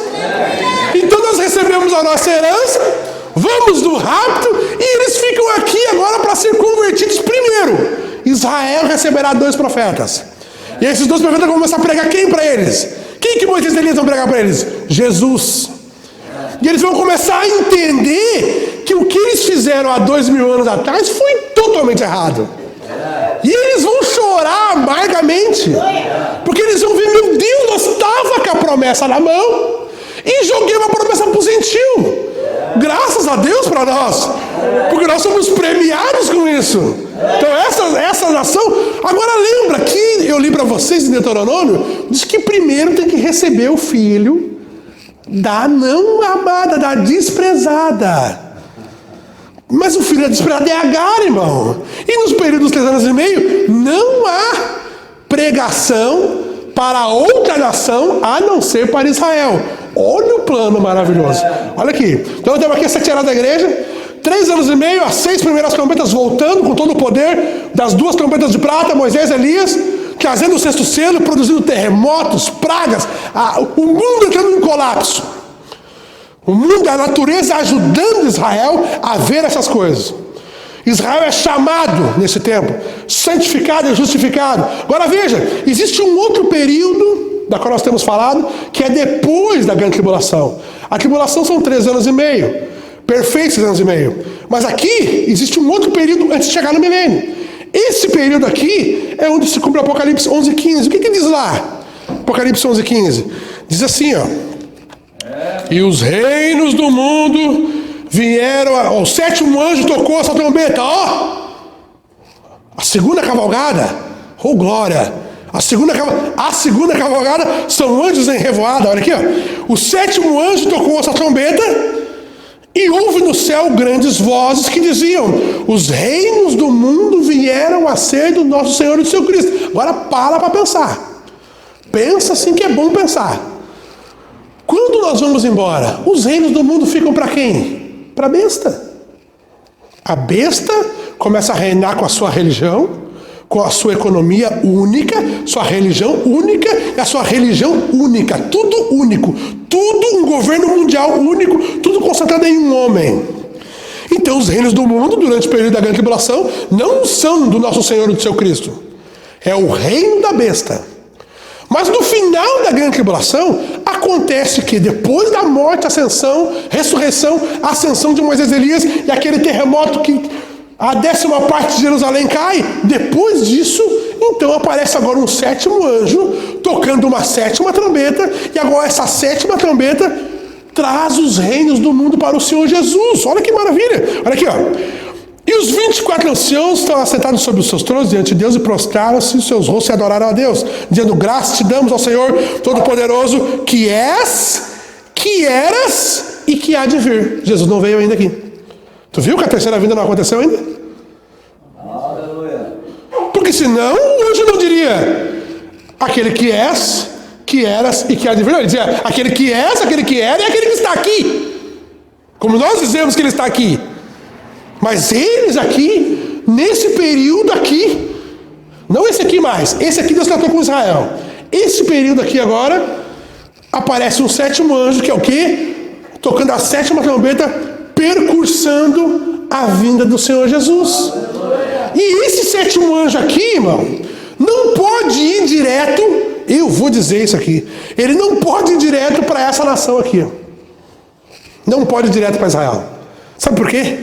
Então nós recebemos a nossa herança, vamos no rapto e eles ficam aqui agora para ser convertidos primeiro. Israel receberá 2 profetas. E esses 2 profetas vão começar a pregar quem para eles? Quem que Moisés e Elias vão pregar para eles? Jesus. E eles vão começar a entender que o que eles fizeram há 2000 anos atrás foi totalmente errado. E eles vão chorar amargamente, porque eles vão ver, meu Deus, nós estávamos com a promessa na mão e joguei uma promessa para o gentil. Graças a Deus para nós, porque nós somos premiados com isso. Então essa nação, agora lembra que eu li para vocês em Deuteronômio, diz que primeiro tem que receber o filho da não amada, da desprezada. Mas o filho da desprezada é Agar, irmão. E nos períodos de 3 anos e meio, não há pregação para outra nação a não ser para Israel. Olha o plano maravilhoso. Olha aqui. Então nós temos aqui essa tirada da igreja. 3 anos e meio, as 6 primeiras trombetas voltando com todo o poder das 2 trombetas de prata, Moisés e Elias, trazendo o 6º selo, produzindo terremotos, pragas, o mundo entrando em colapso. O mundo, a natureza ajudando Israel a ver essas coisas. Israel é chamado nesse tempo, santificado e justificado. Agora veja, existe um outro período, da qual nós temos falado, que é depois da grande tribulação. A tribulação são 3 anos e meio, perfeitos 3 anos e meio. Mas aqui existe um outro período antes de chegar no milênio. Esse período aqui é onde se cumpre Apocalipse 11:15. O que diz lá? Apocalipse 11:15. Diz assim, ó. E os reinos do mundo vieram, o 7º anjo tocou essa trombeta, ó. A segunda cavalgada, oh glória. A segunda cavalgada são anjos em revoada, olha aqui, ó. O 7º anjo tocou essa trombeta e houve no céu grandes vozes que diziam: os reinos do mundo vieram a ser do nosso Senhor e do seu Cristo. Agora para pensar. Pensa assim que é bom pensar. Quando nós vamos embora, os reinos do mundo ficam para quem? Para a besta. A besta começa a reinar com a sua religião, com a sua economia única, sua religião única e a sua religião única. Tudo único. Tudo um governo mundial único, tudo concentrado em um homem. Então os reinos do mundo, durante o período da grande tribulação, não são do nosso Senhor e do seu Cristo. É o reino da besta. Mas no final da grande tribulação, acontece que depois da morte, ascensão, ressurreição, ascensão de Moisés e Elias, e aquele terremoto que a 10ª parte de Jerusalém cai, depois disso, então aparece agora um 7º anjo, tocando uma 7ª trombeta, e agora essa 7ª trombeta traz os reinos do mundo para o Senhor Jesus. Olha que maravilha! Olha aqui, ó. E os 24 anciãos estão assentados sobre os seus tronos diante de Deus e prostraram-se os seus rostos e adoraram a Deus, dizendo: graças te damos ao Senhor Todo-Poderoso, que és, que eras e que há de vir. Jesus não veio ainda aqui. Tu viu que a terceira vinda não aconteceu ainda? Aleluia. Porque senão o anjo não diria: aquele que és, que eras e que há de vir. Não, ele dizia: aquele que és, aquele que era e aquele que está aqui. Como nós dizemos que ele está aqui. Mas eles aqui, nesse período aqui, não esse aqui mais, esse aqui Deus tratou com Israel. Esse período aqui agora, aparece um sétimo anjo, que é o quê? Tocando a sétima trombeta, percursando a vinda do Senhor Jesus. E esse sétimo anjo aqui, irmão, não pode ir direto, eu vou dizer isso aqui, ele não pode ir direto para essa nação aqui. Não pode ir direto para Israel. Sabe por quê?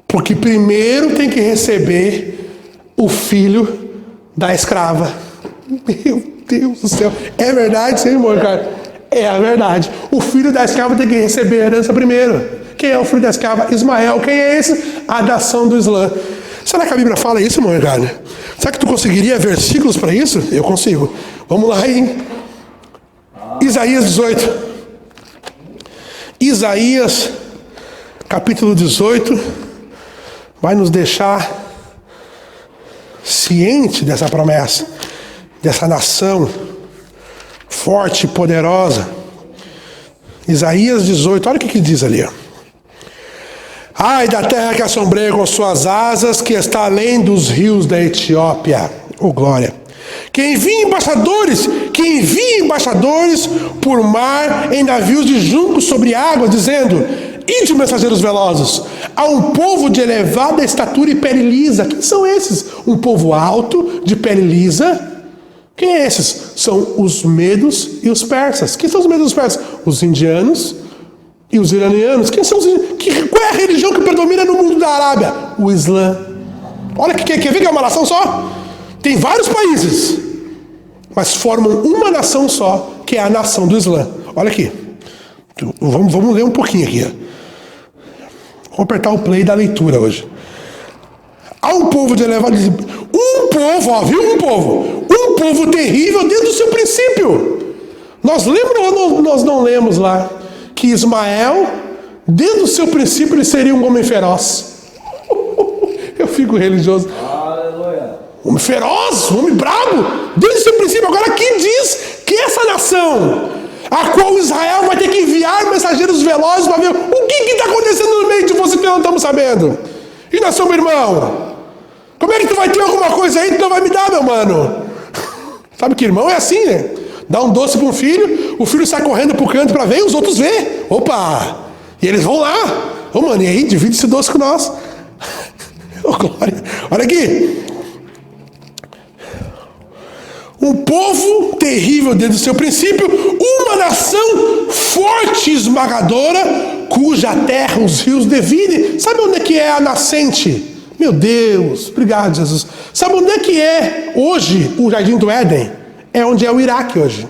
Porque primeiro tem que receber o filho da escrava. Meu Deus do céu. É verdade, sim, irmão, cara? É a verdade. O filho da escrava tem que receber a herança primeiro. Quem é o filho da escrava? Ismael. Quem é esse? A nação do Islã. Será que a Bíblia fala isso, irmão, cara? Será que tu conseguiria versículos para isso? Eu consigo. Vamos lá, hein? Isaías 18. Isaías, capítulo 18, vai nos deixar ciente dessa promessa, dessa nação forte e poderosa. Isaías 18, olha o que diz ali. Ó. Ai da terra que assombreia com suas asas, que está além dos rios da Etiópia. Oh, glória. Que envia embaixadores por mar em navios de juncos sobre águas, dizendo: ide, mensageiros velozes, a um povo de elevada estatura e pele lisa. Quem são esses? Um povo alto, de pele lisa. Quem é esses? São os medos e os persas. Quem são os medos e os persas? Os indianos e os iranianos. Quem são os indianos? Qual é a religião que predomina no mundo da Arábia? O Islã. Olha, quer ver que é uma nação só? Tem vários países, mas formam uma nação só, que é a nação do Islã. Olha aqui. Vamos ler um pouquinho aqui. Vou apertar o play da leitura hoje. Há um povo de elevado... Um povo, ó, viu? Um povo terrível desde o seu princípio. Nós lemos ou nós não lemos lá que Ismael, desde o seu princípio, ele seria um homem feroz. Eu fico religioso. Homem feroz, homem bravo, desde o seu princípio. Agora aqui diz que essa nação, a qual Israel vai ter que enviar mensageiros velozes para ver o que está acontecendo no meio de você que nós não estamos sabendo. E nós somos irmão. Como é que tu vai ter alguma coisa aí que tu não vai me dar, meu mano? Sabe que irmão é assim, né? Dá um doce para um filho, o filho sai correndo pro canto para ver e os outros vê. Opa! E eles vão lá. Ô, mano, e aí? Divide esse doce com nós. Oh, glória. Olha aqui. Um povo terrível desde o seu princípio, uma nação forte e esmagadora, cuja terra os rios dividem. Sabe onde é que é a nascente? Meu Deus, obrigado, Jesus. Sabe onde é que é hoje o Jardim do Éden? É onde é o Iraque hoje.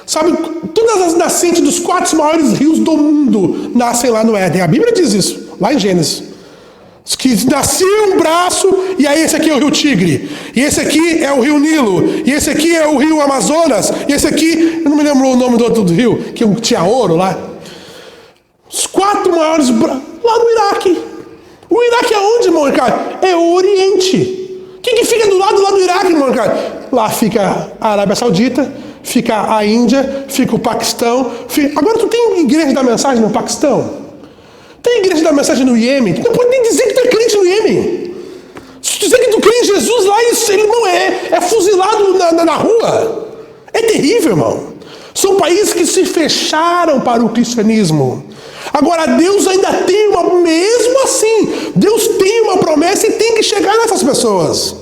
Sabe, todas as nascentes dos 4 maiores rios do mundo nascem lá no Éden. A Bíblia diz isso, lá em Gênesis. Que nascia um braço, e aí esse aqui é o rio Tigre, e esse aqui é o rio Nilo, e esse aqui é o rio Amazonas, e esse aqui, eu não me lembro o nome do outro rio, que tinha ouro lá. Os 4 maiores lá no Iraque. O Iraque é onde, irmão, cara? É o Oriente. O que fica do lado lá do Iraque, irmão, cara? Lá fica a Arábia Saudita, fica a Índia, fica o Paquistão. Agora tu tem igreja da mensagem no Paquistão? Tem igreja da mensagem no Iêmen? Tu não pode nem dizer que tu é crente no Iêmen. Se tu dizer que tu crê em Jesus lá, ele não é fuzilado na rua. É terrível, irmão. São países que se fecharam para o cristianismo. Agora, Deus ainda tem mesmo assim, Deus tem uma promessa e tem que chegar nessas pessoas.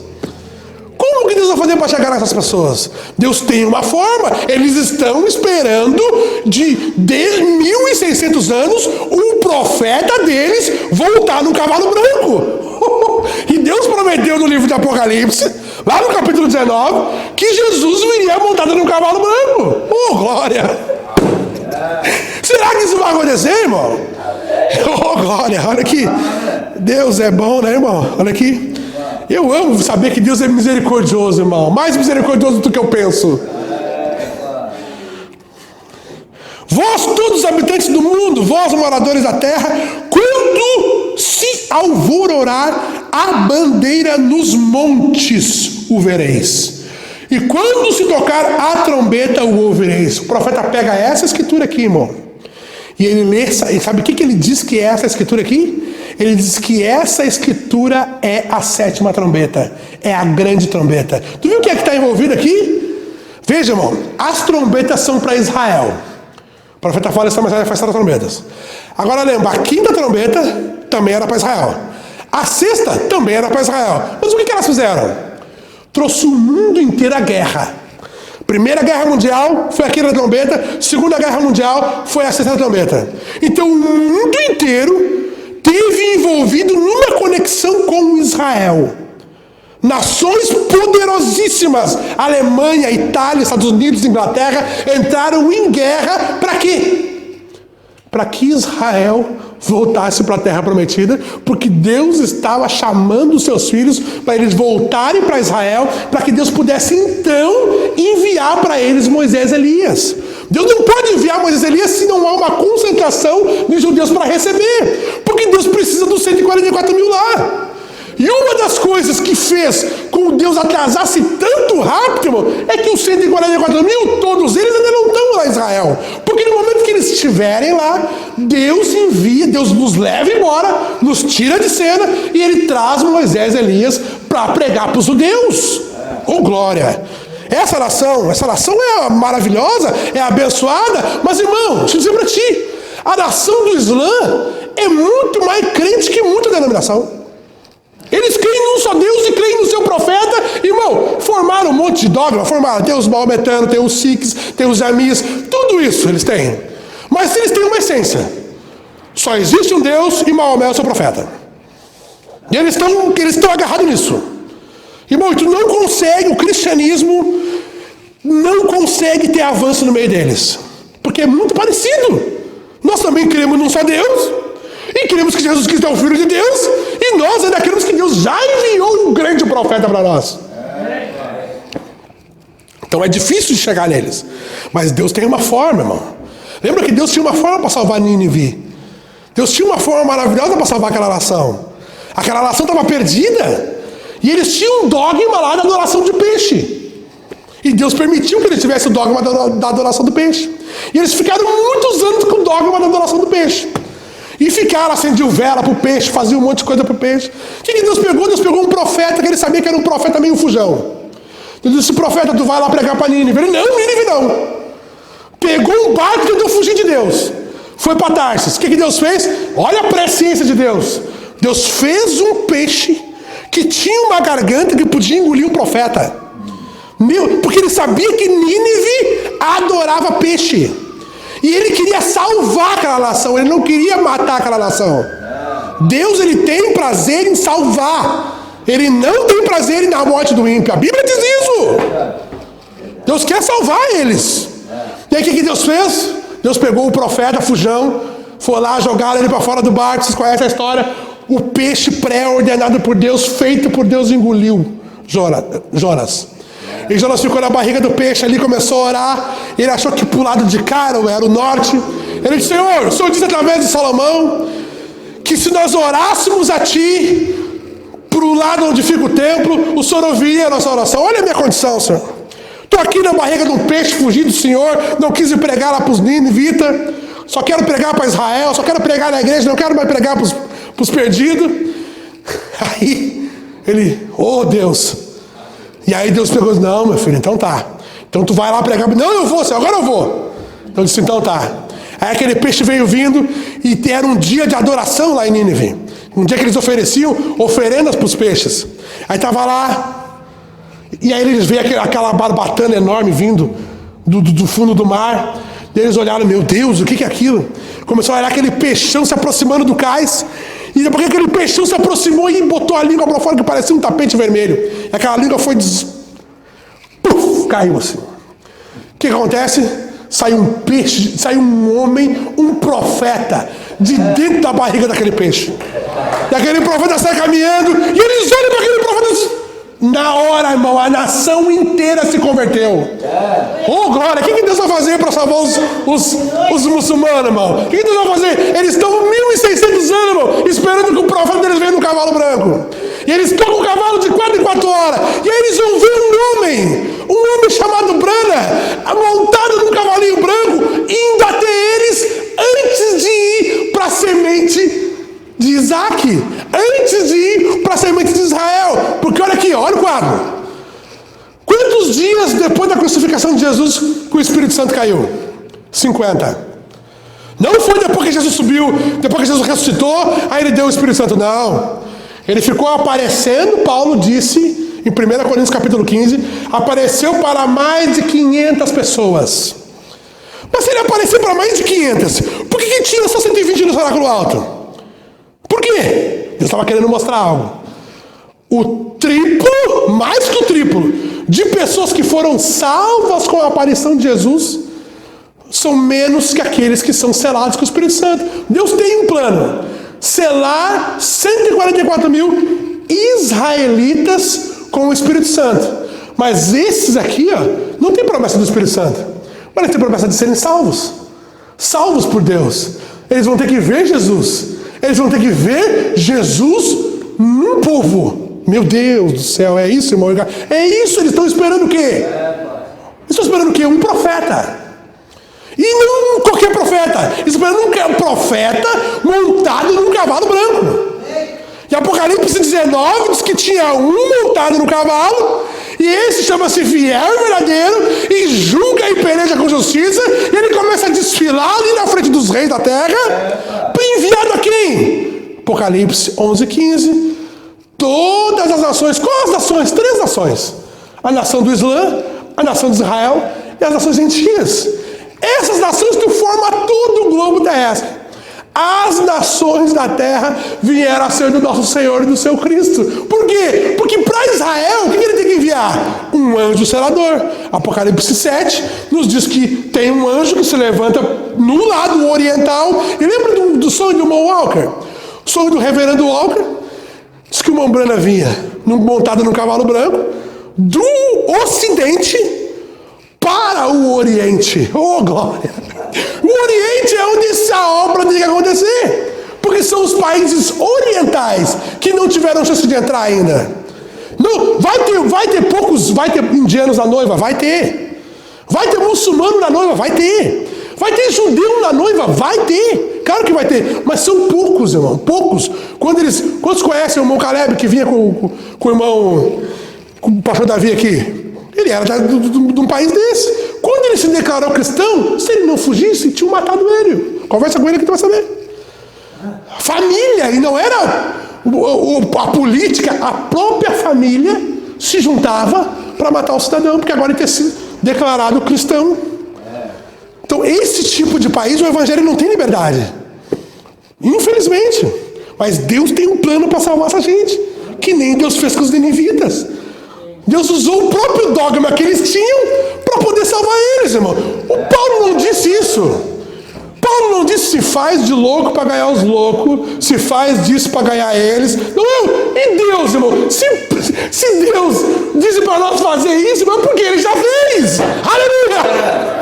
Como que Deus vai fazer para chegar nessas pessoas? Deus tem uma forma. Eles estão esperando de 1.600 anos o profeta deles voltar no cavalo branco. E Deus prometeu no livro de Apocalipse, lá no capítulo 19, que Jesus viria montado no cavalo branco. Oh, glória! Será que isso vai acontecer, irmão? Oh, glória! Olha aqui. Deus é bom, né, irmão? Olha aqui. Eu amo saber que Deus é misericordioso, irmão. Mais misericordioso do que eu penso. Vós, todos os habitantes do mundo, vós, moradores da terra, quando se alvororar a bandeira nos montes, o vereis. E quando se tocar a trombeta, o ouvireis. O profeta pega essa escritura aqui, irmão. E ele lê, e sabe o que ele diz que é essa escritura aqui? Ele diz que essa escritura é a 7ª trombeta. É a grande trombeta. Tu viu o que é que está envolvido aqui? Veja, irmão, as trombetas são para Israel. O profeta fala essa mensagem faz 4 trombetas. Agora lembra, a 5ª trombeta também era para Israel. A 6ª também era para Israel. Mas o que elas fizeram? Trouxe o mundo inteiro à guerra. Primeira Guerra Mundial foi a 5ª trombeta. Segunda Guerra Mundial foi a 6ª trombeta. Então o mundo inteiro teve envolvido numa conexão com Israel. Nações poderosíssimas, Alemanha, Itália, Estados Unidos, Inglaterra, entraram em guerra para quê? Para que Israel voltasse para a terra prometida, porque Deus estava chamando os seus filhos para eles voltarem para Israel, para que Deus pudesse então enviar para eles Moisés e Elias. Deus não pode enviar Moisés e Elias se não há uma concentração de judeus para receber, porque Deus precisa dos 144 mil lá. E uma das coisas que fez com que Deus atrasasse tanto rápido, irmão, é que os 144 mil, todos eles ainda não estão lá em Israel. Porque no momento que eles estiverem lá, Deus envia, Deus nos leva embora, nos tira de cena, e Ele traz Moisés e Elias para pregar para os judeus. Oh, glória! Essa nação é maravilhosa, é abençoada, mas, irmão, deixa eu dizer para ti, a nação do Islã é muito mais crente que muita denominação. Eles creem num só Deus e creem no seu profeta. Irmão, formaram um monte de dogma. Formaram, tem os maometanos, tem os sikhs, tem os jamis. Tudo isso eles têm. Mas eles têm uma essência. Só existe um Deus e Maomé é o seu profeta. E eles estão agarrados nisso. Irmão, tu não consegue, o cristianismo não consegue ter avanço no meio deles. Porque é muito parecido. Nós também cremos num só Deus. E queremos que Jesus Cristo é o Filho de Deus. E nós ainda queremos que Deus já enviou um grande profeta para nós. Então é difícil de chegar neles. Mas Deus tem uma forma, irmão. Lembra que Deus tinha uma forma para salvar Nínive. Deus tinha uma forma maravilhosa para salvar aquela nação. Aquela nação estava perdida. E eles tinham um dogma lá da adoração de peixe. E Deus permitiu que eles tivessem o dogma da adoração do peixe. E eles ficaram muitos anos com o dogma da adoração do peixe. E ficaram, acendiam vela para o peixe, faziam um monte de coisa para o peixe. O que Deus pegou? Deus pegou um profeta, que ele sabia que era um profeta meio fujão. Deus disse, profeta, tu vai lá pregar para Nínive. Ele, não, Nínive não. Pegou um barco e tentou fugir de Deus. Foi para Tarsis. O que Deus fez? Olha a presciência de Deus. Deus fez um peixe que tinha uma garganta que podia engolir o profeta. Porque ele sabia que Nínive adorava peixe. E ele queria salvar aquela nação, ele não queria matar aquela nação. Deus, ele tem prazer em salvar. Ele não tem prazer na morte do ímpio. A Bíblia diz isso. Deus quer salvar eles. E aí o que Deus fez? Deus pegou o profeta fujão, foi lá, jogaram ele para fora do barco. Vocês conhecem a história? O peixe pré-ordenado por Deus, feito por Deus, engoliu Jonas. E Jonas ficou na barriga do peixe ali, começou a orar. Ele achou que pro lado de cá era o norte. Ele disse, Senhor, o Senhor disse através de Salomão que se nós orássemos a Ti pro lado onde fica o templo, o Senhor ouviria a nossa oração. Olha a minha condição, Senhor. Estou aqui na barriga de um peixe, fugi do Senhor, não quis ir pregar lá para os ninivitas, só quero pregar para Israel, só quero pregar na igreja, não quero mais pregar para os perdidos. Aí ele, oh Deus. E aí Deus pegou e disse, não, meu filho, então tá. Então tu vai lá pregar. Não, eu vou, Senhor, agora eu vou. Então eu disse, então tá. Aí aquele peixe veio vindo e era um dia de adoração lá em Nínive. Um dia que eles ofereciam oferendas para os peixes. Aí estava lá, e aí eles veem aquela barbatana enorme vindo do fundo do mar. E eles olharam, meu Deus, o que é aquilo? Começou a olhar aquele peixão se aproximando do cais. E depois que aquele peixão se aproximou e botou a língua para fora, que parecia um tapete vermelho. E aquela língua foi... Puf, caiu assim. O que acontece? Sai um peixe, sai um homem, um profeta, de dentro da barriga daquele peixe. E aquele profeta sai caminhando, e eles olham para aquele profeta e dizem, na hora, irmão, a nação inteira se converteu. Oh, glória! O que Deus vai fazer para salvar os muçulmanos, irmão? O que Deus vai fazer? Eles estão 1.600 anos, irmão, esperando que o profeta deles venha no cavalo branco. E eles estão com o cavalo de 4 em 4 horas. E aí eles vão ver um homem chamado Brana, montado num cavalinho branco, indo até eles antes de ir para a semente de Isaac, antes de ir para a semente de Israel. Porque olha aqui, olha o quadro. Quantos dias depois da crucificação de Jesus que o Espírito Santo caiu? 50. Não foi depois que Jesus subiu, depois que Jesus ressuscitou, aí ele deu o Espírito Santo. Não. Ele ficou aparecendo, Paulo disse, em 1 Coríntios capítulo 15, apareceu para mais de 500 pessoas. Mas se ele apareceu para mais de 500, por que tinha só 120 no cenáculo alto? Por quê? Deus estava querendo mostrar algo. O triplo, mais que o triplo, de pessoas que foram salvas com a aparição de Jesus são menos que aqueles que são selados com o Espírito Santo. Deus tem um plano: selar 144 mil israelitas com o Espírito Santo. Mas esses aqui, ó, não tem promessa do Espírito Santo, mas eles têm promessa de serem salvos. Salvos por Deus. Eles vão ter que ver Jesus. Eles vão ter que ver Jesus num povo. Meu Deus do céu, é isso, irmão? É isso, eles estão esperando o quê? Eles estão esperando o quê? Um profeta. E não qualquer profeta. Eles estão esperando um profeta montado num cavalo branco. E Apocalipse 19 diz que tinha um montado no cavalo, e esse chama-se fiel e verdadeiro, e julga e peleja com justiça, e ele começa a desfilar ali na frente dos reis da terra, enviado a quem? Apocalipse 11:15. Todas as nações. Quais as nações? 3 nações: a nação do Islã, a nação de Israel e as nações gentias. Essas nações que formam todo o globo terrestre. As nações da terra vieram a ser do nosso Senhor e do seu Cristo. Por quê? Porque para Israel, o que ele tem que enviar? Um anjo selador. Apocalipse 7 nos diz que tem um anjo que se levanta no lado oriental. E lembra do sonho do Mon Walker? O sonho do reverendo Walker? Diz que o Mombrana vinha montado num cavalo branco do ocidente para o oriente. Oh, glória! O oriente é onde essa obra tem que acontecer, porque são os países orientais que não tiveram chance de entrar ainda. Não, vai ter indianos na noiva? Vai ter. Vai ter muçulmano na noiva? Vai ter. Vai ter judeu na noiva? Vai ter. Claro que vai ter, mas são poucos, irmão, poucos. Quantos conhecem o irmão Caleb, que vinha com o irmão, com o pastor Davi aqui? Ele era de um país desse. Quando ele se declarou cristão, se ele não fugisse, tinham matado ele. Conversa com ele que tu vai saber. Família, e não era a política, a própria família se juntava para matar o cidadão, porque agora ele ter sido declarado cristão. Então, esse tipo de país, o evangelho não tem liberdade. Infelizmente. Mas Deus tem um plano para salvar essa gente, que nem Deus fez com os ninivitas. Deus usou o próprio dogma que eles tinham para poder salvar eles, irmão. O Paulo não disse isso. Paulo não disse se faz de louco para ganhar os loucos, se faz disso para ganhar eles. Não é? E Deus, irmão, se Deus disse para nós fazer isso, mas por que ele já fez? Aleluia!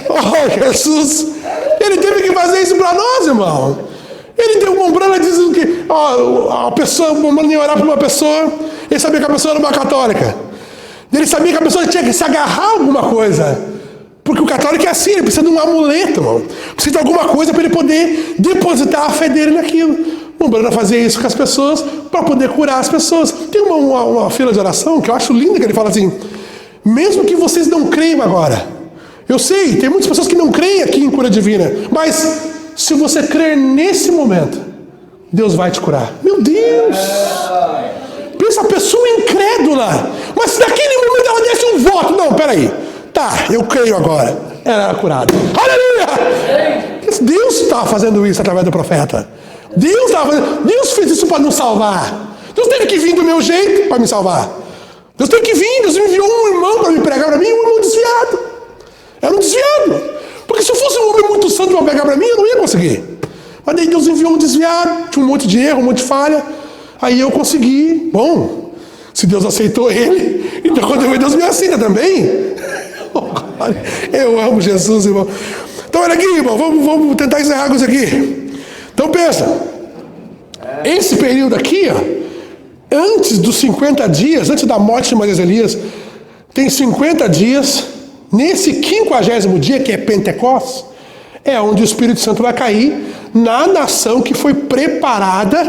Oh, Jesus, ele teve que fazer isso para nós, irmão. Ele deu uma ombrana dizendo que a pessoa, uma ombrana ia orar para uma pessoa, ele sabia que a pessoa era uma católica. Ele sabia que a pessoa tinha que se agarrar a alguma coisa. Porque o católico é assim, ele precisa de um amuleto, irmão. Precisa de alguma coisa para ele poder depositar a fé dele naquilo. O ombrana fazia isso com as pessoas para poder curar as pessoas. Tem uma fila de oração que eu acho linda, que ele fala assim: mesmo que vocês não creiam agora, eu sei, tem muitas pessoas que não creem aqui em cura divina, mas se você crer nesse momento, Deus vai te curar. Meu Deus! Pensa a pessoa incrédula, mas se naquele momento ela desse um voto, não, peraí, tá, eu creio agora, ela era curada. Aleluia! Deus estava fazendo isso através do profeta. Deus fez isso para nos salvar. Deus teve que vir do meu jeito para me salvar. Deus teve que vir, Deus me enviou um irmão para me pregar para mim, um irmão desviado. Era um desviado. Porque se eu fosse um homem muito santo para pegar para mim, eu não ia conseguir. Mas daí Deus enviou um desviado, tinha um monte de erro, um monte de falha. Aí eu consegui. Bom, se Deus aceitou ele, então quando Deus me aceita também. Eu amo Jesus, irmão. Então olha aqui, irmão, vamos tentar encerrar com isso aqui. Então pensa, esse período aqui, ó, antes dos 50 dias, antes da morte de Moisés e Elias, tem 50 dias. Nesse 50º dia, que é Pentecostes, é onde o Espírito Santo vai cair na nação que foi preparada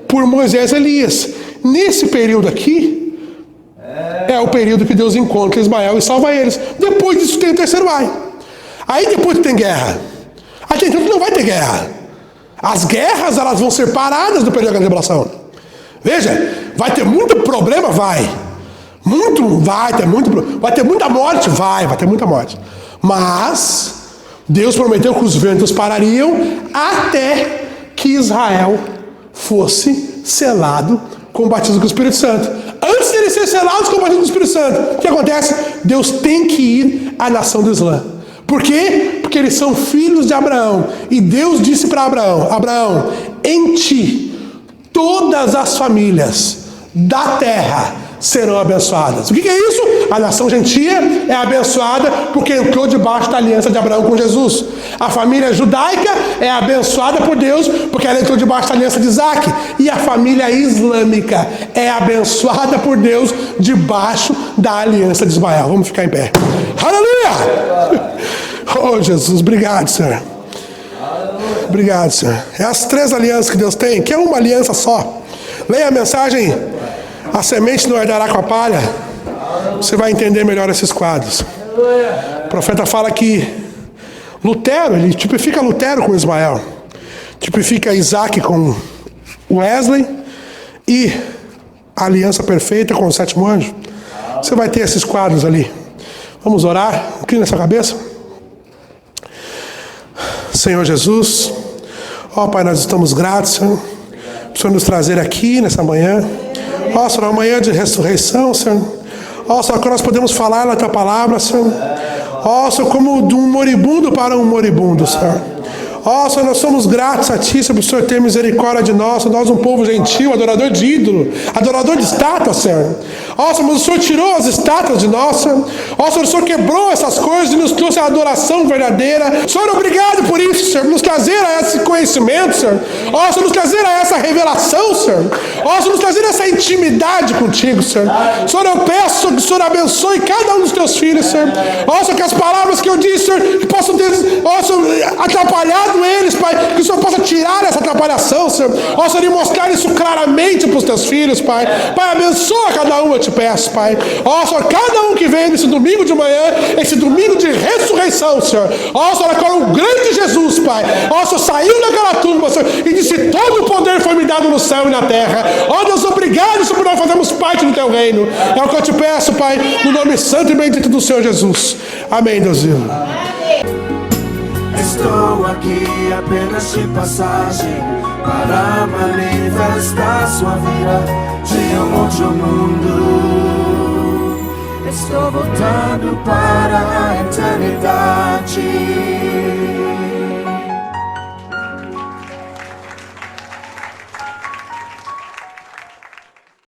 por Moisés e Elias. Nesse período aqui, é o período que Deus encontra Ismael e salva eles. Depois disso tem o terceiro ai. Aí depois tem guerra. Aí tem tempo que não vai ter guerra. As guerras, elas vão ser paradas no período da revelação. Veja, vai ter muito problema? Vai ter muita morte? Vai ter muita morte. Mas Deus prometeu que os ventos parariam até que Israel fosse selado com o batismo com o Espírito Santo. Antes de eles serem selados com o batismo com o Espírito Santo, o que acontece? Deus tem que ir à nação do Islã. Por quê? Porque eles são filhos de Abraão. E Deus disse para Abraão: Abraão, em ti todas as famílias da terra serão abençoadas. O que é isso? A nação gentia é abençoada porque entrou debaixo da aliança de Abraão com Jesus. A família judaica é abençoada por Deus porque ela entrou debaixo da aliança de Isaac. E a família islâmica é abençoada por Deus debaixo da aliança de Ismael. Vamos ficar em pé. Aleluia! Oh, Jesus, obrigado, Senhor. Obrigado, Senhor. É as três alianças que Deus tem, que é uma aliança só. Leia a mensagem: a semente não herdará com a palha. Você vai entender melhor esses quadros. O profeta fala que Lutero, ele tipifica Lutero com Ismael, tipifica Isaac com Wesley e a aliança perfeita com o sétimo anjo. Você vai ter esses quadros ali. Vamos orar? Inclina essa cabeça. Senhor Jesus, ó Pai, nós estamos gratos, Senhor, por Senhor nos trazer aqui nessa manhã. Ó Senhor, uma manhã de ressurreição, Senhor. Ó Senhor, que nós podemos falar na Tua palavra, Senhor. Ó Senhor, como de um moribundo para um moribundo, Senhor. Ó Senhor, nós somos gratos a Ti, Senhor, por Senhor ter misericórdia de nós. Nós um povo gentil, adorador de ídolo, adorador de estátuas, Senhor. Ó Senhor, mas o Senhor tirou as estátuas de nós, Senhor. Ó Senhor, o Senhor quebrou essas coisas e nos trouxe a adoração verdadeira. Senhor, obrigado por isso, Senhor, nos trazer a esse conhecimento, Senhor. Ó Senhor, nos trazer a essa revelação, Senhor. Ó Senhor, nos trazer essa intimidade contigo, Senhor. Senhor, eu peço que o Senhor abençoe cada um dos Teus filhos, Senhor. Ó Senhor, que as palavras que eu disse, Senhor, que possam ter, ó Senhor, atrapalhado eles, Pai, que o Senhor possa tirar essa atrapalhação, Senhor. Ó Senhor, e mostrar isso claramente para os Teus filhos, Pai. Pai, abençoa cada um, eu te peço, Pai. Ó Senhor, cada um que vem nesse domingo de manhã, esse domingo de ressurreição, Senhor. Ó Senhor, agora o grande Jesus, Pai. Ó Senhor, saiu daquela tumba, Senhor, e disse: todo o poder foi me dado no céu e na terra. Ó Deus, obrigado, Senhor, por nós fazermos parte do Teu reino. É o que eu te peço, Pai, no nome santo e bendito do Senhor Jesus. Amém, Deus.
Estou aqui apenas de passagem para manifestar sua vida de um outro mundo. Estou voltando para a eternidade.